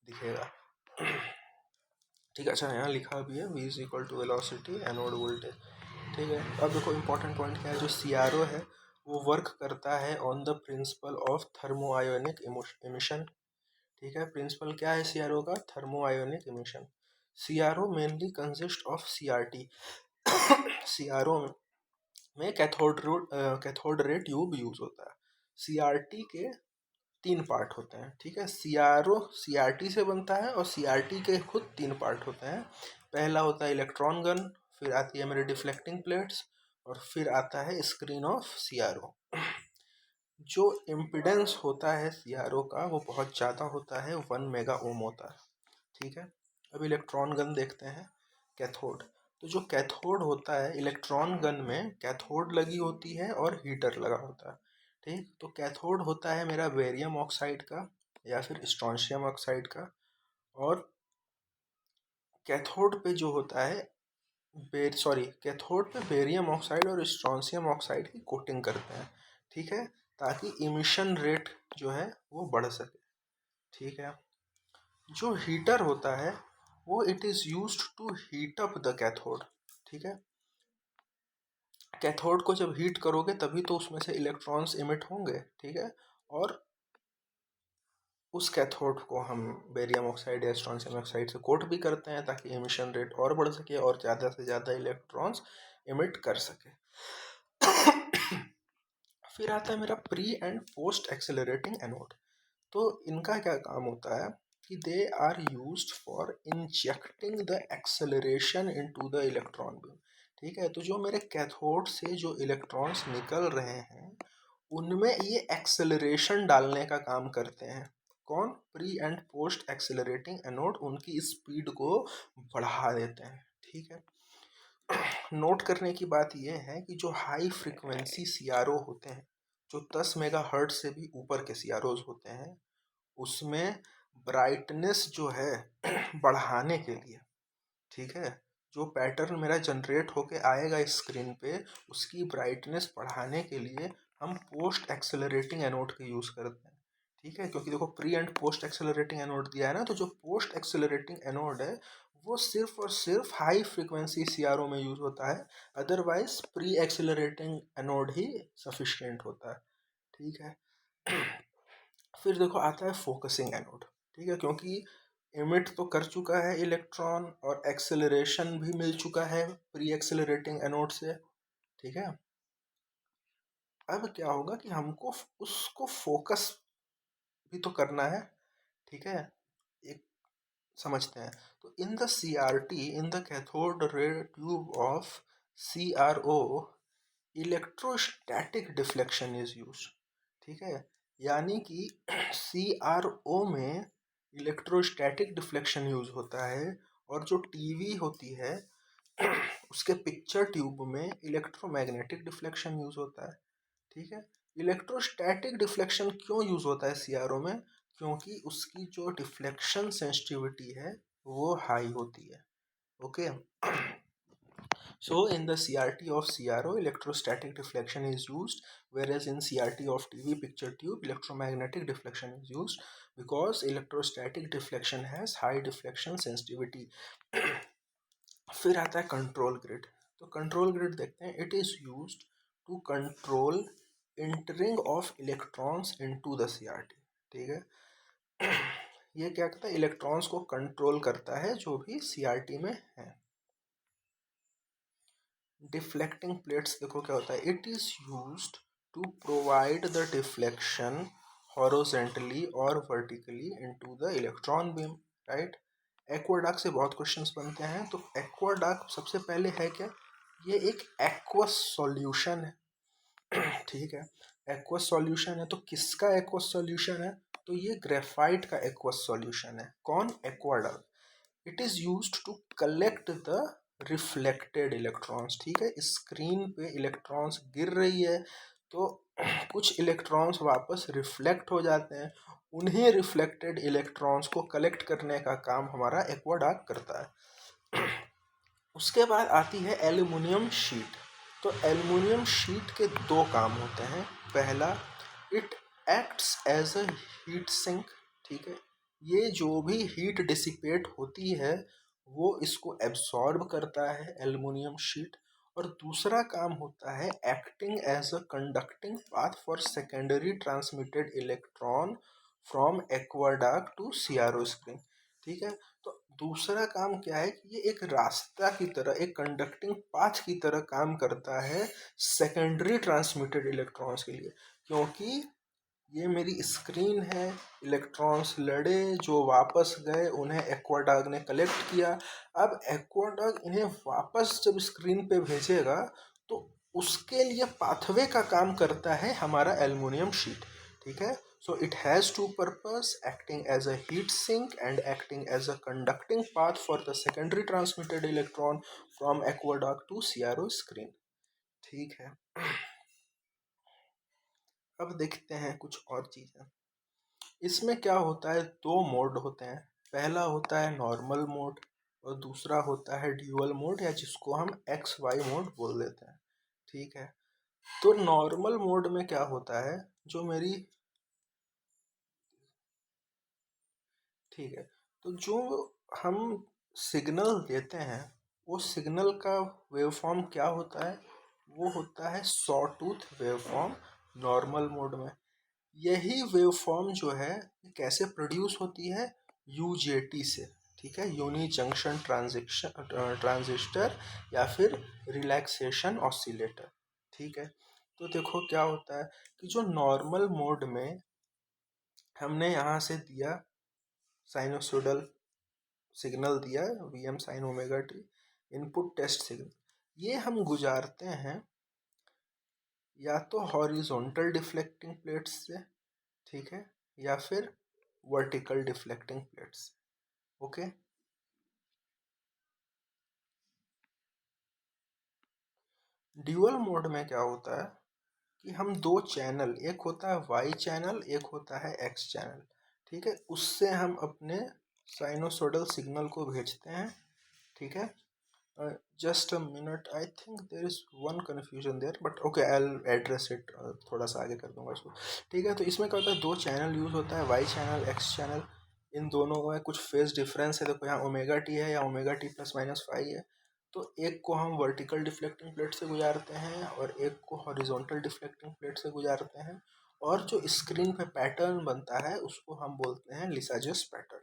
दिखेगा, ठीक है। अच्छा, यहाँ लिखा भी है V is equal to velocity anode voltage, ठीक है। अब देखो इंपॉर्टेंट पॉइंट क्या है, जो CRO है वो वर्क करता है on the principle of thermo ionic emission, ठीक है। प्रिंसिपल क्या है CRO का? Thermo ionic emission. CRO mainly consist of CRT। CRO में कैथोड रे ट्यूब यूज होता है। CRT के 3 पार्ट होते हैं, ठीक है। CRO CRT से बनता है, और CRT के खुद 3 पार्ट होते हैं। पहला होता है इलेक्ट्रॉन गन, फिर आती है मेरी डिफ्लेक्टिंग प्लेट्स, और फिर आता है स्क्रीन ऑफ CRO। जो इम्पिडेंस होता है CRO का वो बहुत ज़्यादा होता है, 1 मेगा ओम होता है, ठीक है। अब इलेक्ट्रॉन गन देखते हैं, कैथोड। तो जो कैथोड होता है इलेक्ट्रॉन गन में, कैथोड लगी होती है और हीटर लगा होता है, ठीक। तो कैथोड होता है मेरा बेरियम ऑक्साइड का या फिर स्ट्रोंशियम ऑक्साइड का, और कैथोड पे जो होता है कैथोड पे बेरियम ऑक्साइड और स्ट्रोंशियम ऑक्साइड की कोटिंग करते हैं, ठीक है, ताकि इमिशन रेट जो है वो बढ़ सके। ठीक है। जो हीटर होता है वो it is used to heat up the cathode. ठीक है। कैथोड को जब हीट करोगे तभी तो उसमें से इलेक्ट्रॉन्स इमिट होंगे। ठीक है। और उस कैथोड को हम बेरियम ऑक्साइड या स्ट्रोंशियम ऑक्साइड से कोट भी करते हैं ताकि एमिशन रेट और बढ़ सके और ज़्यादा से ज़्यादा इलेक्ट्रॉन्स इमिट कर सके। फिर आता है मेरा pre and post accelerating anode. तो इनका क्या काम होता है कि they are used for injecting the acceleration into the electron beam. ठीक है। तो जो मेरे कैथोड से जो इलेक्ट्रॉन्स निकल रहे हैं उनमें ये एक्सेलरेशन डालने का काम करते हैं। कौन? Pre and post accelerating anode उनकी स्पीड को बढ़ा देते हैं। ठीक है। नोट करने की बात यह है कि जो हाई फ्रिक्वेंसी सीआरओ होते हैं, जो 10 मेगाहर्ट्ज से भी ऊपर के सीआरओज होते हैं, उसमें ब्राइटनेस जो है बढ़ाने के लिए, ठीक है, जो पैटर्न मेरा जनरेट होके आएगा स्क्रीन पे उसकी ब्राइटनेस बढ़ाने के लिए हम पोस्ट एक्सेलरेटिंग एनोड का यूज़ करते हैं। ठीक है। क्योंकि देखो pre and post accelerating anode दिया है ना, तो जो पोस्ट एक्सेलरेटिंग एनोड है वो सिर्फ और सिर्फ हाई फ्रिक्वेंसी सीआरओ में यूज़ होता है, अदरवाइज प्री एक्सेलरेटिंग एनोड ही सफिशिएंट होता है। ठीक है। फिर देखो आता है फोकसिंग एनोड। ठीक है। क्योंकि इमिट तो कर चुका है इलेक्ट्रॉन और एक्सेलरेशन भी मिल चुका है प्री एक्सेलरेटिंग एनोड से। ठीक है। अब क्या होगा कि हमको उसको फोकस भी तो करना है। ठीक है। एक समझते हैं। तो in the CRT, in the cathode ray tube of CRO, electrostatic deflection is use. ठीक है। यानी कि CRO में इलेक्ट्रोस्टैटिक डिफ्लेक्शन यूज होता है और जो टीवी होती है उसके पिक्चर ट्यूब में इलेक्ट्रोमैग्नेटिक डिफ्लेक्शन यूज होता है। ठीक है। इलेक्ट्रोस्टैटिक डिफ्लेक्शन क्यों यूज होता है CRO में? क्योंकि उसकी जो डिफ्लेक्शन सेंसिटिविटी है वो हाई होती है। Okay. So in the CRT of CRO, electrostatic deflection is used, whereas in CRT of TV picture tube, electromagnetic deflection is used because electrostatic deflection has high deflection sensitivity. फिर आता है control grid. तो control grid देखते हैं। It is used to control entering of electrons into the CRT। ठीक है। ये क्या करता है? इलेक्ट्रॉन्स को कंट्रोल करता है जो भी CRT में है। डिफ्लेक्टिंग प्लेट्स देखो क्या होता है। It is used to provide the deflection horizontally और vertically into the electron beam. Right. Aquadag से बहुत क्वेश्चंस बनते हैं। तो एक्वाडार्क सबसे पहले है क्या? ये एक एक्वस सॉल्यूशन है। ठीक है। एक्वस सॉल्यूशन है तो किसका एक्वस सॉल्यूशन है? तो ये ग्रेफाइट का एक्वस सॉल्यूशन है। कौन? Aquadag. It is used to collect the reflected electrons. ठीक है। स्क्रीन पे इलेक्ट्रॉन्स गिर रही है तो कुछ इलेक्ट्रॉन्स वापस रिफ्लेक्ट हो जाते हैं। उन्हीं रिफ्लेक्टेड इलेक्ट्रॉन्स को कलेक्ट करने का काम हमारा एक्वाडार्क करता है। उसके बाद आती है एल्युमिनियम शीट। तो एल्युमिनियम शीट के दो काम होते हैं। पहला, it acts as a heat sink. ठीक है। ये जो भी हीट डिसिपेट होती है वो इसको एब्सॉर्ब करता है एल्युमिनियम शीट। और दूसरा काम होता है acting as a conducting path for secondary transmitted electron from aquadag to CRO screen. ठीक है। तो दूसरा काम क्या है कि ये एक रास्ता की तरह, एक कंडक्टिंग पाथ की तरह काम करता है सेकेंडरी ट्रांसमिटेड इलेक्ट्रॉन्स के लिए। क्योंकि ये मेरी स्क्रीन है, इलेक्ट्रॉन्स लड़े जो वापस गए उन्हें एक्वाडार्क ने कलेक्ट किया। अब एक्वाडार्क इन्हें वापस जब स्क्रीन पे भेजेगा तो उसके लिए पाथवे का काम करता है हमारा एल्युमिनियम शीट। ठीक है। So it has two purpose, acting as a heat sink and acting as a conducting path for the secondary transmitted electron from aqueduct to CRO screen। ठीक है। अब देखते हैं कुछ और चीज़ें। इसमें क्या होता है, दो मोड होते हैं। पहला होता है नॉर्मल मोड और दूसरा होता है ड्यूअल मोड या जिसको हम XY मोड बोल देते हैं। ठीक है। तो नॉर्मल मोड में क्या होता है, जो मेरी, ठीक है, तो जो हम सिग्नल देते हैं वो सिग्नल का वेवफॉर्म क्या होता है, वो होता है saw tooth waveform normal mode में। यही वेवफॉर्म जो है ये कैसे प्रोड्यूस होती है, यूजेटी से, ठीक है, यूनी जंक्शन ट्रांजिस्टर या फिर रिलैक्सेशन ऑसिलेटर, ठीक है। तो देखो क्या होता है कि जो नॉर्मल मोड में हमने यहाँ से दिया साइनोसोडल सिग्नल दिया V M sine omega T, input test signal, ये हम गुजारते हैं या तो हॉरिजॉन्टल डिफ्लेक्टिंग प्लेट्स से, ठीक है, या फिर वर्टिकल डिफ्लेक्टिंग प्लेट्स से, ओके। ड्यूअल मोड में क्या होता है कि हम दो चैनल, एक होता है वाई चैनल, एक होता है एक्स चैनल, ठीक है, उससे हम अपने साइनोसोडल सिग्नल को भेजते हैं, ठीक है। Just a minute, I think there is one confusion there, but okay I will address it, थोड़ा सा आगे कर दूंगा इसको, ठीक है। तो इसमें क्या होता है, दो चैनल यूज़ होता है, वाई चैनल एक्स चैनल, इन दोनों में कुछ फेज डिफरेंस है, देखो यहाँ ओमेगा टी है या omega T plus minus five है, तो एक को हम वर्टिकल डिफ्लेक्टिंग प्लेट से गुजारते हैं और एक को हॉरिजॉन्टल डिफ्लेक्टिंग प्लेट से गुजारते हैं, और जो स्क्रीन पे पैटर्न बनता है उसको हम बोलते हैं लिसाजस पैटर्न,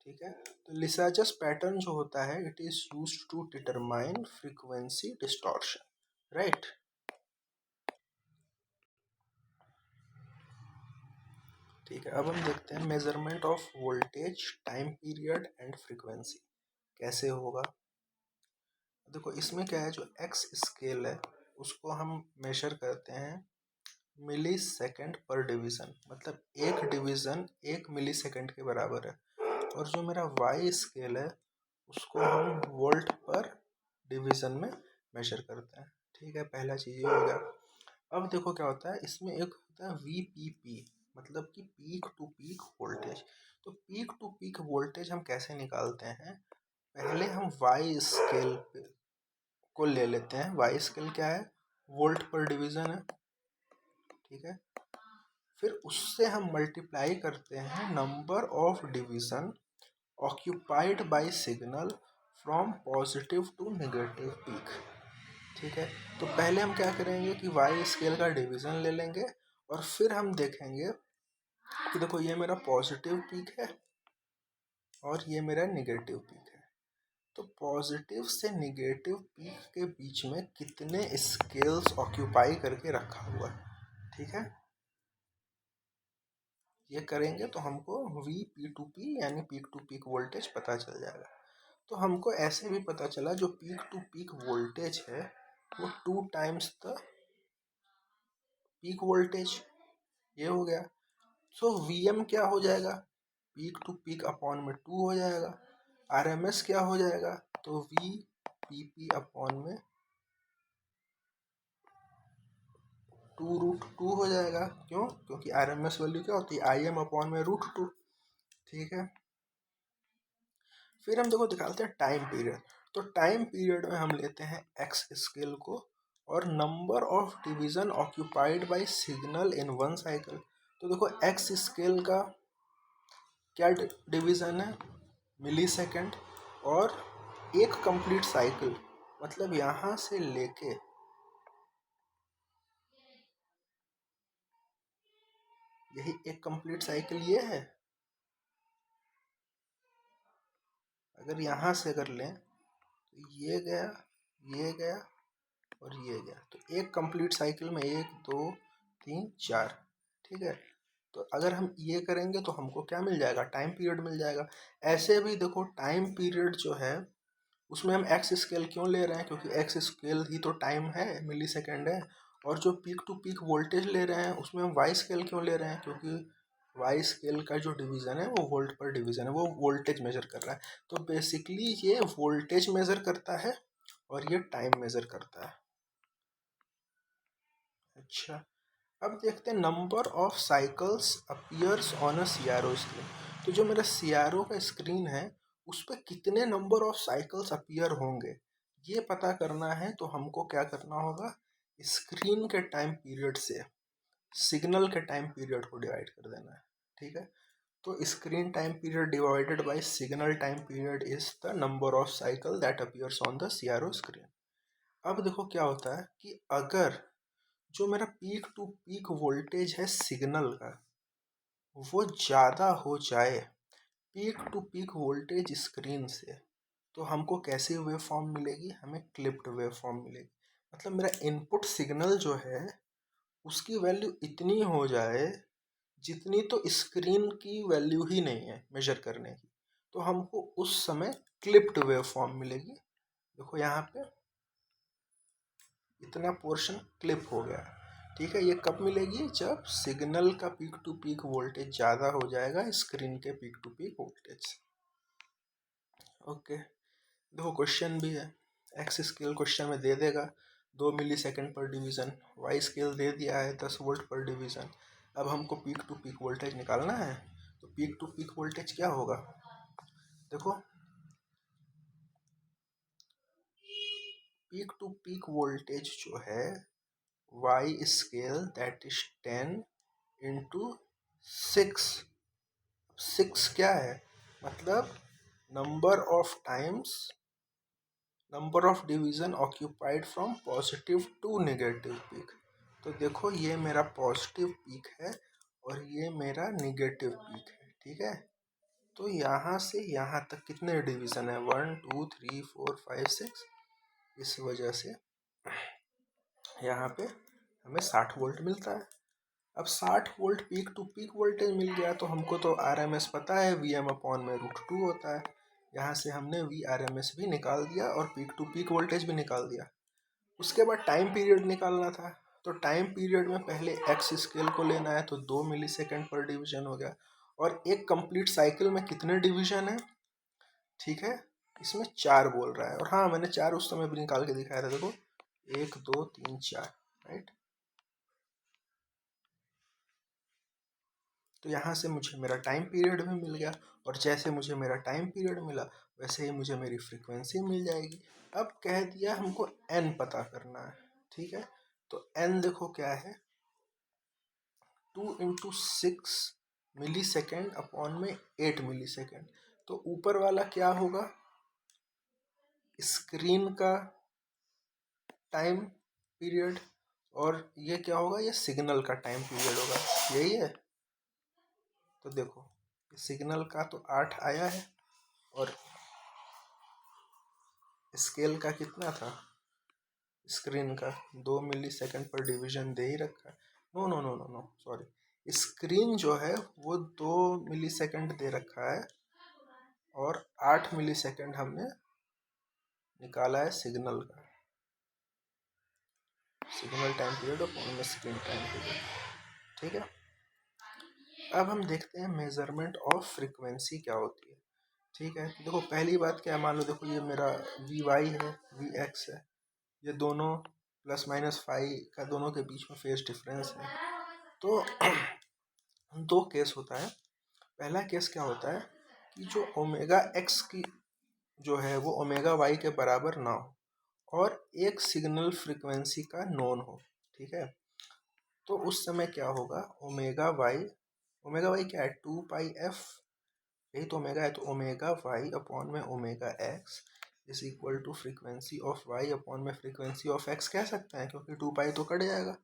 ठीक है। तो लिसाजस पैटर्न जो होता है it is used to determine frequency distortion, right. ठीक है, अब हम देखते हैं measurement of voltage, time period and frequency कैसे होगा। देखो इसमें क्या है, जो एक्स स्केल है उसको हम मेजर करते हैं मिली सेकेंड पर डिवीज़न, मतलब एक डिवीज़न 1 मिली सेकेंड के बराबर है, और जो मेरा वाई स्केल है उसको हम वोल्ट पर डिवीज़न में मेजर करते हैं, ठीक है। पहला चीज़ ये हो गया। अब देखो क्या होता है, इसमें एक होता है वी पी पी, मतलब कि पीक टू पीक वोल्टेज। तो पीक टू पीक वोल्टेज हम कैसे निकालते हैं, पहले हम वाई स्केल को ले लेते हैं, वाई स्केल क्या है, वोल्ट पर डिवीज़न है, ठीक है। फिर उससे हम मल्टीप्लाई करते हैं number of division occupied by signal from positive to negative peak, ठीक है। तो पहले हम क्या करेंगे कि वाई स्केल का डिवीज़न ले लेंगे और फिर हम देखेंगे कि देखो ये मेरा पॉजिटिव पीक है और ये मेरा नेगेटिव पीक है, तो पॉजिटिव से नेगेटिव पीक के बीच में कितने स्केल्स ऑक्यूपाई करके रखा हुआ है, ठीक है। ये करेंगे तो हमको वी पी टू पी यानी पीक टू पीक वोल्टेज पता चल जाएगा। तो हमको ऐसे भी पता चला जो पीक टू पीक वोल्टेज है वो 2 टाइम्स द पीक वोल्टेज, ये हो गया। सो वी एम क्या हो जाएगा, पीक टू पीक अपॉन में 2 हो जाएगा। आर एम एस क्या हो जाएगा, तो वी पी पी अपॉन में 2√2 हो जाएगा, क्यों, क्योंकि आर एम एस वैल्यू क्या होती है, आई एम अपॉन में √2, ठीक है। फिर हम देखो दिखाते हैं टाइम पीरियड। तो टाइम पीरियड में हम लेते हैं एक्स स्केल को और number of division occupied by signal in one cycle. तो देखो एक्स स्केल का क्या डिवीज़न है, मिली सेकेंड, और एक कंप्लीट साइकिल, मतलब यहाँ से लेके यही एक कंप्लीट साइकिल ये है। अगर यहाँ से अगर लें तो ये गया और ये गया, तो एक कंप्लीट साइकिल में 1 2 3 4, ठीक है। तो अगर हम ये करेंगे तो हमको क्या मिल जाएगा, टाइम पीरियड मिल जाएगा। ऐसे भी देखो टाइम पीरियड जो है उसमें हम एक्स स्केल क्यों ले रहे हैं, क्योंकि एक्स स्केल ही तो टाइम है, मिली सेकेंड है। और जो पीक टू पीक वोल्टेज ले रहे हैं उसमें हम वाई स्केल क्यों ले रहे हैं, क्योंकि वाई स्केल का जो डिवीज़न है वो वोल्ट पर डिवीज़न है, वो वोल्टेज मेजर कर रहा है। तो बेसिकली ये वोल्टेज मेजर करता है और ये टाइम मेजर करता है। अच्छा, अब देखते हैं number of cycles appears on a CRO screen. तो जो मेरा सीआरओ का स्क्रीन है उस पर कितने नंबर ऑफ साइकिल्स अपीयर होंगे ये पता करना है, तो हमको क्या करना होगा, स्क्रीन के टाइम पीरियड से सिग्नल के टाइम पीरियड को डिवाइड कर देना है, ठीक है। तो screen time period divided by signal time period is the number of cycle that appears on the CRO screen. अब देखो क्या होता है कि अगर जो मेरा पीक टू पीक वोल्टेज है सिग्नल का वो ज़्यादा हो जाए peak to peak voltage screen से, तो हमको कैसी वेव फॉर्म मिलेगी, हमें क्लिप्ड वेव फॉर्म मिलेगी। मतलब मेरा इनपुट सिग्नल जो है उसकी वैल्यू इतनी हो जाए जितनी तो स्क्रीन की वैल्यू ही नहीं है मेजर करने की, तो हमको उस समय क्लिप्ड वेव फॉर्म मिलेगी। देखो यहाँ पे इतना पोर्शन क्लिप हो गया, ठीक है। ये कब मिलेगी, जब सिग्नल का पीक टू पीक वोल्टेज ज़्यादा हो जाएगा स्क्रीन के पीक टू पीक वोल्टेज से। ओके, देखो क्वेश्चन भी है, एक्स स्केल क्वेश्चन में दे देगा 2 मिली सेकेंड पर डिवीज़न, वाई स्केल दे दिया है 10 वोल्ट पर डिवीज़न। अब हमको पीक टू पीक वोल्टेज निकालना है, तो पीक टू पीक वोल्टेज क्या होगा, देखो पीक टू पीक वोल्टेज जो है वाई स्केल दैट इज 10 × 6। 6 क्या है, मतलब number of division occupied from positive to negative peak. तो देखो ये मेरा पॉजिटिव पीक है और ये मेरा नेगेटिव पीक है, ठीक है। तो यहाँ से यहाँ तक कितने डिवीज़न है, 1 2 3 4 5 6। इस वजह से यहाँ पे हमें 60 वोल्ट मिलता है। अब 60 volt peak to peak voltage मिल गया, तो हमको तो RMS पता है Vm/√2 होता है। यहाँ से हमने VRMS भी निकाल दिया और पीक टू पीक वोल्टेज भी निकाल दिया। उसके बाद टाइम पीरियड निकालना था, तो टाइम पीरियड में पहले एक्स स्केल को लेना है, तो 2 मिली सेकेंड पर डिवीजन हो गया। और एक कंप्लीट साइकिल में कितने डिवीजन है, ठीक है, इसमें 4 बोल रहा है। और हाँ, मैंने 4 उस समय भी निकाल के दिखाया था, देखो 1 2 3 4, राइट। तो यहाँ से मुझे मेरा टाइम पीरियड भी मिल गया, और जैसे मुझे मेरा टाइम पीरियड मिला वैसे ही मुझे मेरी फ्रीक्वेंसी मिल जाएगी। अब कह दिया हमको n पता करना है, ठीक है। तो n देखो क्या है, 2 × 6 मिली सेकेंड/8 मिली सेकेंड। तो ऊपर वाला क्या होगा, स्क्रीन का टाइम पीरियड, और ये क्या होगा, ये सिग्नल का टाइम पीरियड होगा, यही है। तो देखो सिग्नल का तो 8 आया है, और स्केल का कितना था, स्क्रीन का 2 मिली सेकेंड पर डिवीजन दे ही रखा है। No no no no no sorry, screen जो है वो 2 मिली सेकेंड दे रखा है, और 8 मिली सेकेंड हमने निकाला है सिग्नल का, सिग्नल टाइम पीरियड और स्क्रीन टाइम पीरियड, ठीक है। अब हम देखते हैं मेजरमेंट ऑफ फ्रीक्वेंसी क्या होती है, ठीक है। देखो पहली बात क्या है, मान लो देखो ये मेरा Vy है, Vx है, ये दोनों प्लस माइनस फाइव का दोनों के बीच में फेज डिफरेंस है। तो दो केस होता है। पहला केस क्या होता है कि जो ओमेगा एक्स की जो है वो ओमेगा वाई के बराबर ना हो और एक सिग्नल फ्रीक्वेंसी का नोन हो, ठीक है। तो उस समय क्या होगा, ओमेगा वाई क्या है, 2πf, यही तो ओमेगा है। तो ओमेगा वाई अपॉन में omega x is equal to frequency of y upon में फ्रीक्वेंसी ऑफ एक्स कह सकते हैं, क्योंकि 2π तो कट जाएगा,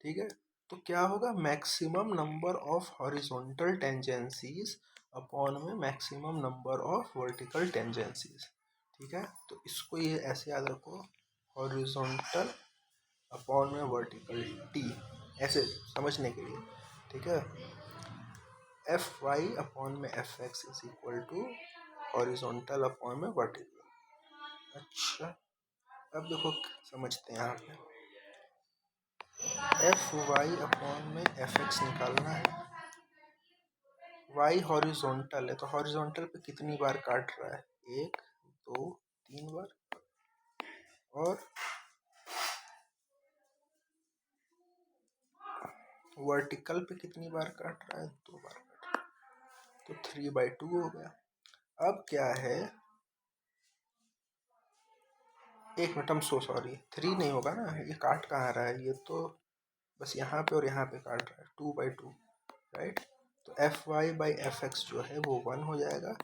ठीक है। तो क्या होगा, maximum number of horizontal tangencies upon में maximum number of vertical tangencies, ठीक है। तो इसको ये ऐसे याद रखो, हॉरिजॉन्टल अपॉन में वर्टिकल टी, ऐसे समझने के लिए, ठीक है। एफ वाई अपॉन में F X is equal to horizontal upon में वर्टिकल। अच्छा, अब देखो समझते हैं, यहाँ पे एफ वाई अपॉन में एफ एक्स निकालना है। वाई हॉरिजॉन्टल है, तो हॉरिजॉन्टल पे कितनी बार काट रहा है, 1 2 3 बार, और वर्टिकल पे कितनी बार काट रहा है, 2 बार काट रहा है, तो 3/2 हो गया। अब क्या है, एक मिनट, हम सो सॉरी, 3 नहीं होगा ना, ये काट कहाँ रहा है, ये तो बस यहाँ पे और यहाँ पे काट रहा है, 2/2, राइट। तो F Y by F X जो है वो 1 हो जाएगा।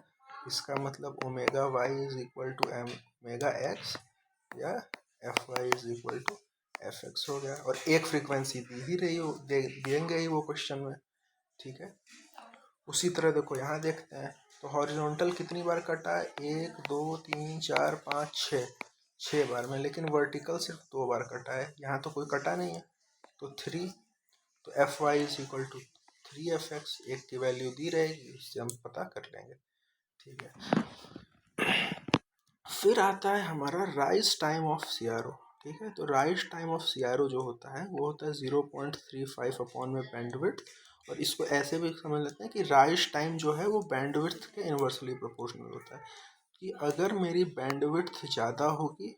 इसका मतलब omega Y is equal to M omega X, या F Y is equal to F X हो गया। और एक फ्रीक्वेंसी दी ही रही हो, देंगे ही वो क्वेश्चन में, ठीक है। उसी तरह देखो यहाँ देखते हैं, तो हॉरिजॉन्टल कितनी बार कटा है, 1 2 3 4 5 6, 6 बार में, लेकिन वर्टिकल सिर्फ 2 बार कटा है, यहाँ तो कोई कटा नहीं है, तो 3। तो F Y is equal to 3 f x, एक की वैल्यू दी रहेगी, उससे हम पता कर लेंगे, ठीक है। फिर आता है हमारा rise time of C R O, ठीक है। तो rise time of C R O जो होता है वो होता है 0.35 अपॉन में बैंडविड्थ। और इसको ऐसे भी समझ लेते हैं कि राइज टाइम जो है वो बैंडविड्थ के इन्वर्सली प्रोपोर्शनल होता है, कि अगर मेरी बैंडविड्थ ज़्यादा होगी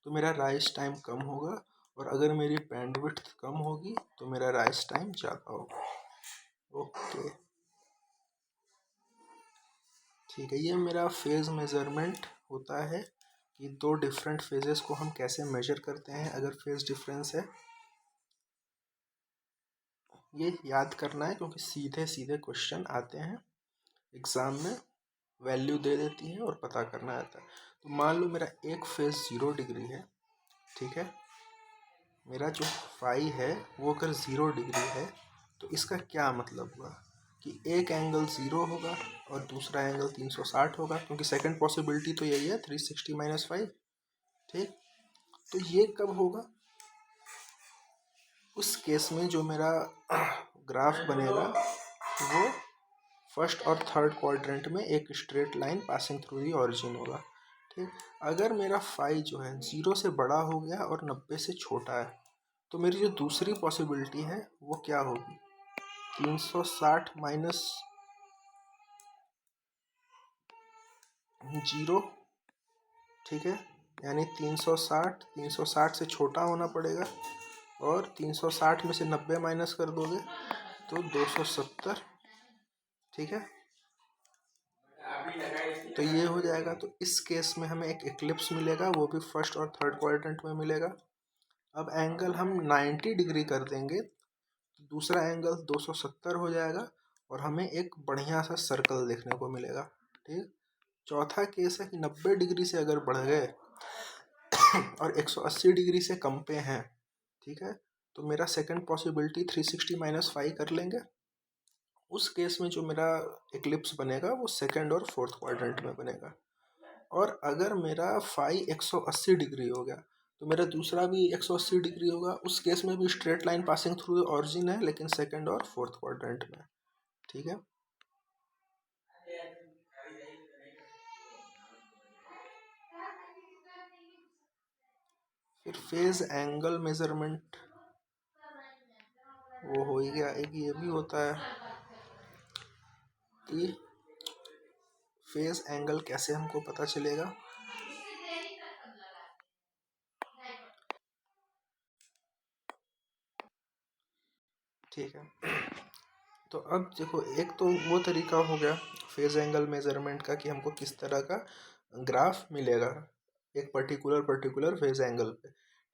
तो मेरा राइज टाइम कम होगा, और अगर मेरी बैंडविड्थ कम होगी तो मेरा राइज टाइम ज़्यादा होगा। ओके, ठीक है। ये मेरा फेज़ मेज़रमेंट होता है कि दो डिफरेंट फेजेस को हम कैसे मेजर करते हैं अगर फेज़ डिफरेंस है। ये याद करना है क्योंकि सीधे सीधे क्वेश्चन आते हैं एग्ज़ाम में, वैल्यू दे देती है और पता करना आता है। तो मान लो मेरा एक फेज़ 0 डिग्री है, ठीक है। मेरा जो फाई है वो अगर 0 डिग्री है तो इसका क्या मतलब हुआ कि एक एंगल 0 होगा और दूसरा एंगल 360 होगा, क्योंकि सेकंड पॉसिबिलिटी तो यही है 360 माइनस 5, ठीक। तो ये कब होगा, उस केस में जो मेरा ग्राफ बनेगा वो फर्स्ट और थर्ड क्वाड्रेंट में एक straight line passing through the origin होगा, ठीक। अगर मेरा फाई जो है 0 से बड़ा हो गया और 90 से छोटा है, तो मेरी जो दूसरी पॉसिबिलिटी है वो क्या होगी, 360 माइनस 0, ठीक है। यानी 360 से छोटा होना पड़ेगा, और 360 में से 90 माइनस कर दोगे तो 270, ठीक है। तो ये हो जाएगा। तो इस केस में हमें एक इक्लिप्स मिलेगा, वो भी फर्स्ट और थर्ड क्वाड्रेंट में मिलेगा। अब एंगल हम 90 डिग्री कर देंगे तो दूसरा एंगल 270 हो जाएगा, और हमें एक बढ़िया सा सर्कल देखने को मिलेगा, ठीक। चौथा केस है कि 90 डिग्री से अगर बढ़ गए और 180 डिग्री से कम पे हैं, ठीक है, तो मेरा सेकंड पॉसिबिलिटी 360 माइनस 5 कर लेंगे। उस केस में जो मेरा इक्लिप्स बनेगा वो सेकंड और फोर्थ क्वाड्रेंट में बनेगा। और अगर मेरा फाई 180 डिग्री हो गया तो मेरा दूसरा भी 180 डिग्री होगा, उस केस में भी straight line passing through origin है, लेकिन सेकंड और फोर्थ क्वाड्रेंट में, ठीक है। फिर फेज एंगल मेजरमेंट वो हो ही गया। एक ये भी होता है कि फेज एंगल कैसे हमको पता चलेगा, ठीक है। तो अब देखो, एक तो वो तरीका हो गया फेज एंगल मेजरमेंट का कि हमको किस तरह का ग्राफ मिलेगा एक पर्टिकुलर फेज एंगल पे,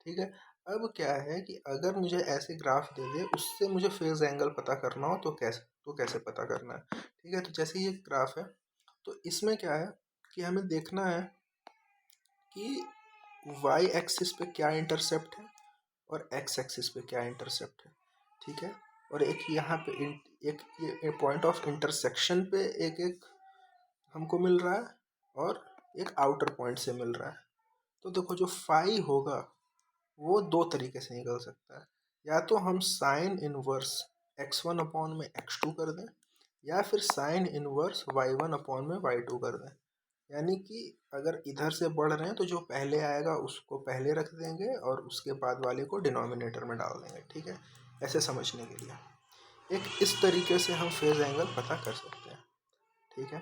ठीक है। अब क्या है कि अगर मुझे ऐसे ग्राफ दे दे, उससे मुझे फेज एंगल पता करना हो तो कैसे पता करना है, ठीक है। तो जैसे ये ग्राफ है, तो इसमें क्या है कि हमें देखना है कि वाई एक्सिस पे क्या इंटरसेप्ट है और एक्स एक्सिस पे क्या इंटरसेप्ट है, ठीक है। और एक यहाँ पे एक पॉइंट ऑफ इंटरसेक्शन पे एक एक हमको मिल रहा है, और एक आउटर पॉइंट से मिल रहा है। तो देखो, जो फाई होगा वो दो तरीके से निकल सकता है, या तो हम साइन इनवर्स x1 अपॉन में x2 कर दें, या फिर साइन इनवर्स y1 अपॉन में y2 कर दें। यानी कि अगर इधर से बढ़ रहे हैं तो जो पहले आएगा उसको पहले रख देंगे और उसके बाद वाले को डिनोमिनेटर में डाल देंगे, ठीक है। ऐसे समझने के लिए एक इस तरीके से हम फेज एंगल पता कर सकते हैं, ठीक है।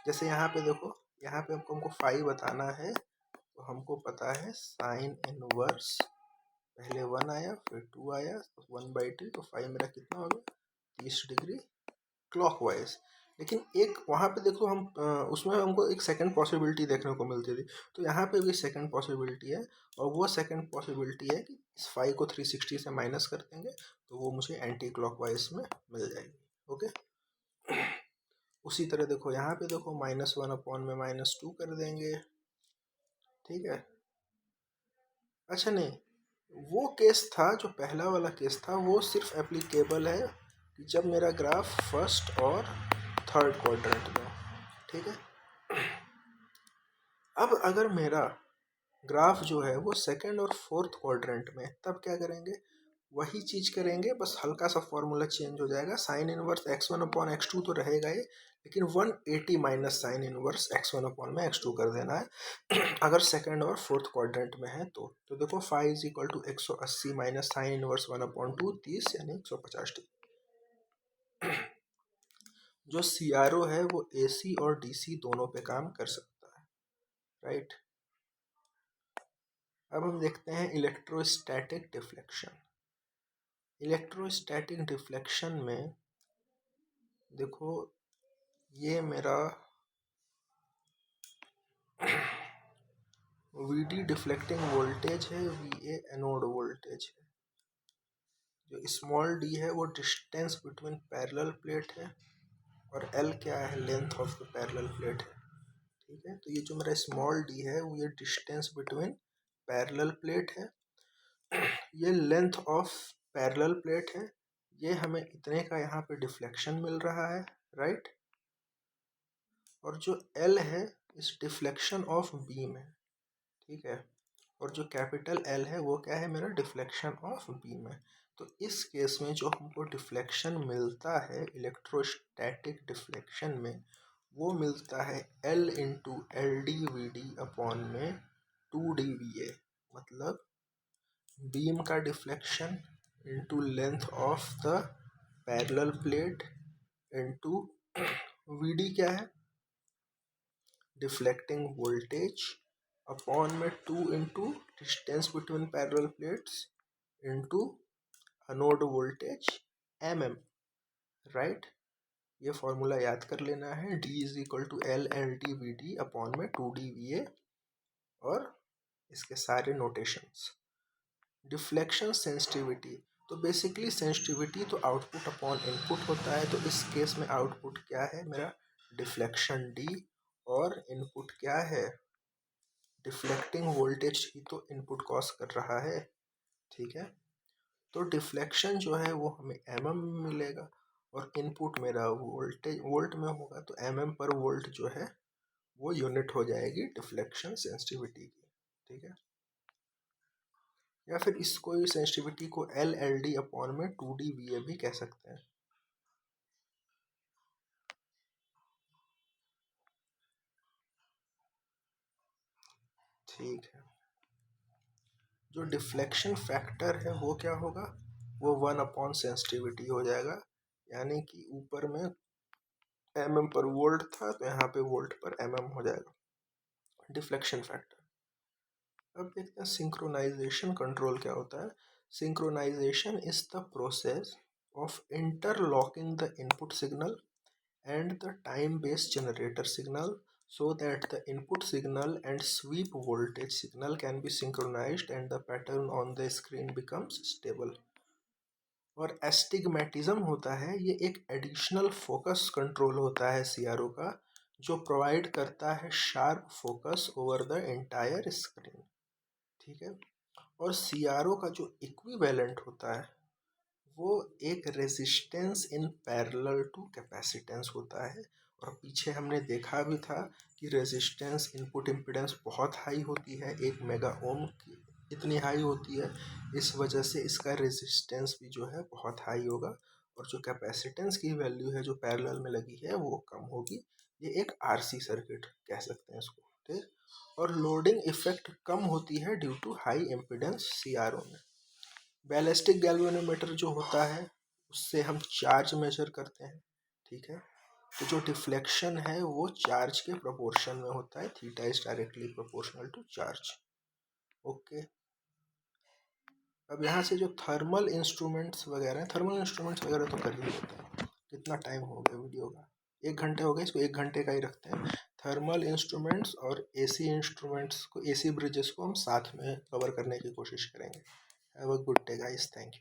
जैसे यहाँ पे देखो, यहाँ पे हमको फाई बताना है, तो हमको पता है साइन इनवर्स, पहले 1 आया फिर 2 आया तो 1/2, तो फाई मेरा कितना होगा 30 डिग्री क्लॉकवाइज, लेकिन एक वहाँ पे देखो हम उसमें हमको एक सेकंड पॉसिबिलिटी देखने को मिलती थी, तो यहाँ पे भी सेकंड पॉसिबिलिटी है, और वो सेकंड पॉसिबिलिटी है कि इस 5 को 360 से माइनस कर देंगे तो वो मुझे एंटी क्लॉकवाइज में मिल जाएगी। ओके, उसी तरह देखो यहाँ पे देखो -1 में -2 कर देंगे, ठीक है। अच्छा नहीं, वो केस था जो पहला वाला केस था, वो सिर्फ एप्लीकेबल है कि जब मेरा ग्राफ फर्स्ट और थर्ड क्वाड्रेंट में, ठीक है। अब अगर मेरा ग्राफ जो है वो सेकंड और फोर्थ क्वाड्रेंट में, तब क्या करेंगे, वही चीज़ करेंगे, बस हल्का सा फॉर्मूला चेंज हो जाएगा। साइन इनवर्स x1/x2 तो रहेगा ही, लेकिन 180 माइनस साइन इनवर्स x1/x2 कर देना है अगर सेकंड और फोर्थ क्वाड्रेंट में है तो देखो 5 = 180 माइनस साइन इनवर्स 1/2 30 यानी 150 जो CRO है वो AC और DC दोनों पे काम कर सकता है, राइट। अब हम देखते हैं इलेक्ट्रोस्टैटिक डिफ्लेक्शन। इलेक्ट्रोस्टैटिक डिफ्लेक्शन में देखो ये मेरा VD डिफ्लेक्टिंग वोल्टेज है, VA एनोड वोल्टेज है। जो स्मॉल d है वो डिस्टेंस बिटवीन पैरेलल प्लेट है, और L क्या है, length of the parallel plate है, ठीक है। तो ये जो मेरा स्मॉल d है वो ये डिस्टेंस बिटवीन पैरेलल प्लेट है, ये लेंथ ऑफ पैरेलल प्लेट है, ये हमें इतने का यहाँ पे डिफ्लेक्शन मिल रहा है, राइट। और जो L है इस डिफ्लेक्शन ऑफ बीम है, ठीक है। और जो कैपिटल L है वो क्या है, मेरा डिफ्लेक्शन ऑफ बीम है। तो इस केस में जो हमको डिफ्लेक्शन मिलता है इलेक्ट्रोस्टैटिक डिफ्लेक्शन में, वो मिलता है L इंटू LdVd/2dVA, मतलब बीम का deflection into length of the parallel plate into VD क्या है, डिफ्लेक्टिंग वोल्टेज, अपॉन में 2 into distance between parallel plates into anode voltage mm, right. ये फॉर्मूला याद कर लेना है, D = LLdVd अपॉन में 2dVA, और इसके सारे नोटेशंस। डिफ्लेक्शन सेंसिटिविटी, तो बेसिकली सेंसिटिविटी तो आउटपुट अपॉन इनपुट होता है, तो इस केस में आउटपुट क्या है मेरा, डिफ्लेक्शन D, और इनपुट क्या है, डिफ्लेक्टिंग वोल्टेज ही तो इनपुट कॉज कर रहा है, ठीक है। तो डिफ्लेक्शन जो है वो हमें mm में मिलेगा, और इनपुट मेरा वोल्टेज वोल्ट में होगा, तो mm/वोल्ट जो है वो यूनिट हो जाएगी डिफ्लेक्शन सेंसिटिविटी की, ठीक है। या फिर इसको सेंसिटिविटी को LLD अपॉन में 2dVA भी कह सकते हैं, ठीक है। जो डिफ्लेक्शन फैक्टर है वो क्या होगा, वो 1 सेंसिटिविटी हो जाएगा, यानी कि ऊपर में mm/वोल्ट था तो यहाँ पे वोल्ट पर mm हो जाएगा डिफ्लेक्शन फैक्टर। अब देखते हैं सिंक्रोनाइजेशन कंट्रोल क्या होता है। Synchronisation is the process of interlocking the input signal and the time-based generator signal so that the input signal and sweep voltage signal can be synchronized and the pattern on the screen becomes stable। और astigmatism होता है, ये एक additional focus control होता है CRO का, जो provide करता है sharp focus over the entire screen, ठीक है। और CRO का जो इक्विवेलेंट होता है वो एक resistance in parallel to capacitance होता है। और पीछे हमने देखा भी था कि रेजिस्टेंस इनपुट इम्पीडेंस बहुत हाई होती है, 1 मेगा ओम की इतनी हाई होती है, इस वजह से इसका रेजिस्टेंस भी जो है बहुत हाई होगा, और जो कैपेसिटेंस की वैल्यू है जो पैरेलल में लगी है वो कम होगी। ये एक RC सर्किट कह सकते हैं इसको, ठीक। और लोडिंग इफेक्ट कम होती है due to high impedance CRO में। बैलिस्टिक गैल्वेनोमीटर जो होता है उससे हम चार्ज मेजर करते हैं, ठीक है। तो जो डिफ्लेक्शन है वो चार्ज के प्रोपोर्शन में होता है, theta is directly proportional to charge, okay. अब यहाँ से जो थर्मल इंस्ट्रूमेंट्स वगैरह तो कर ही लेते हैं। कितना टाइम हो गया वीडियो का। 1 घंटे हो गए, इसको 1 घंटे का ही रखते हैं। थर्मल इंस्ट्रूमेंट्स और एसी इंस्ट्रूमेंट्स को, एसी ब्रिजेस को हम साथ में कवर करने की कोशिश करेंगे। Have a good day guys, thank you.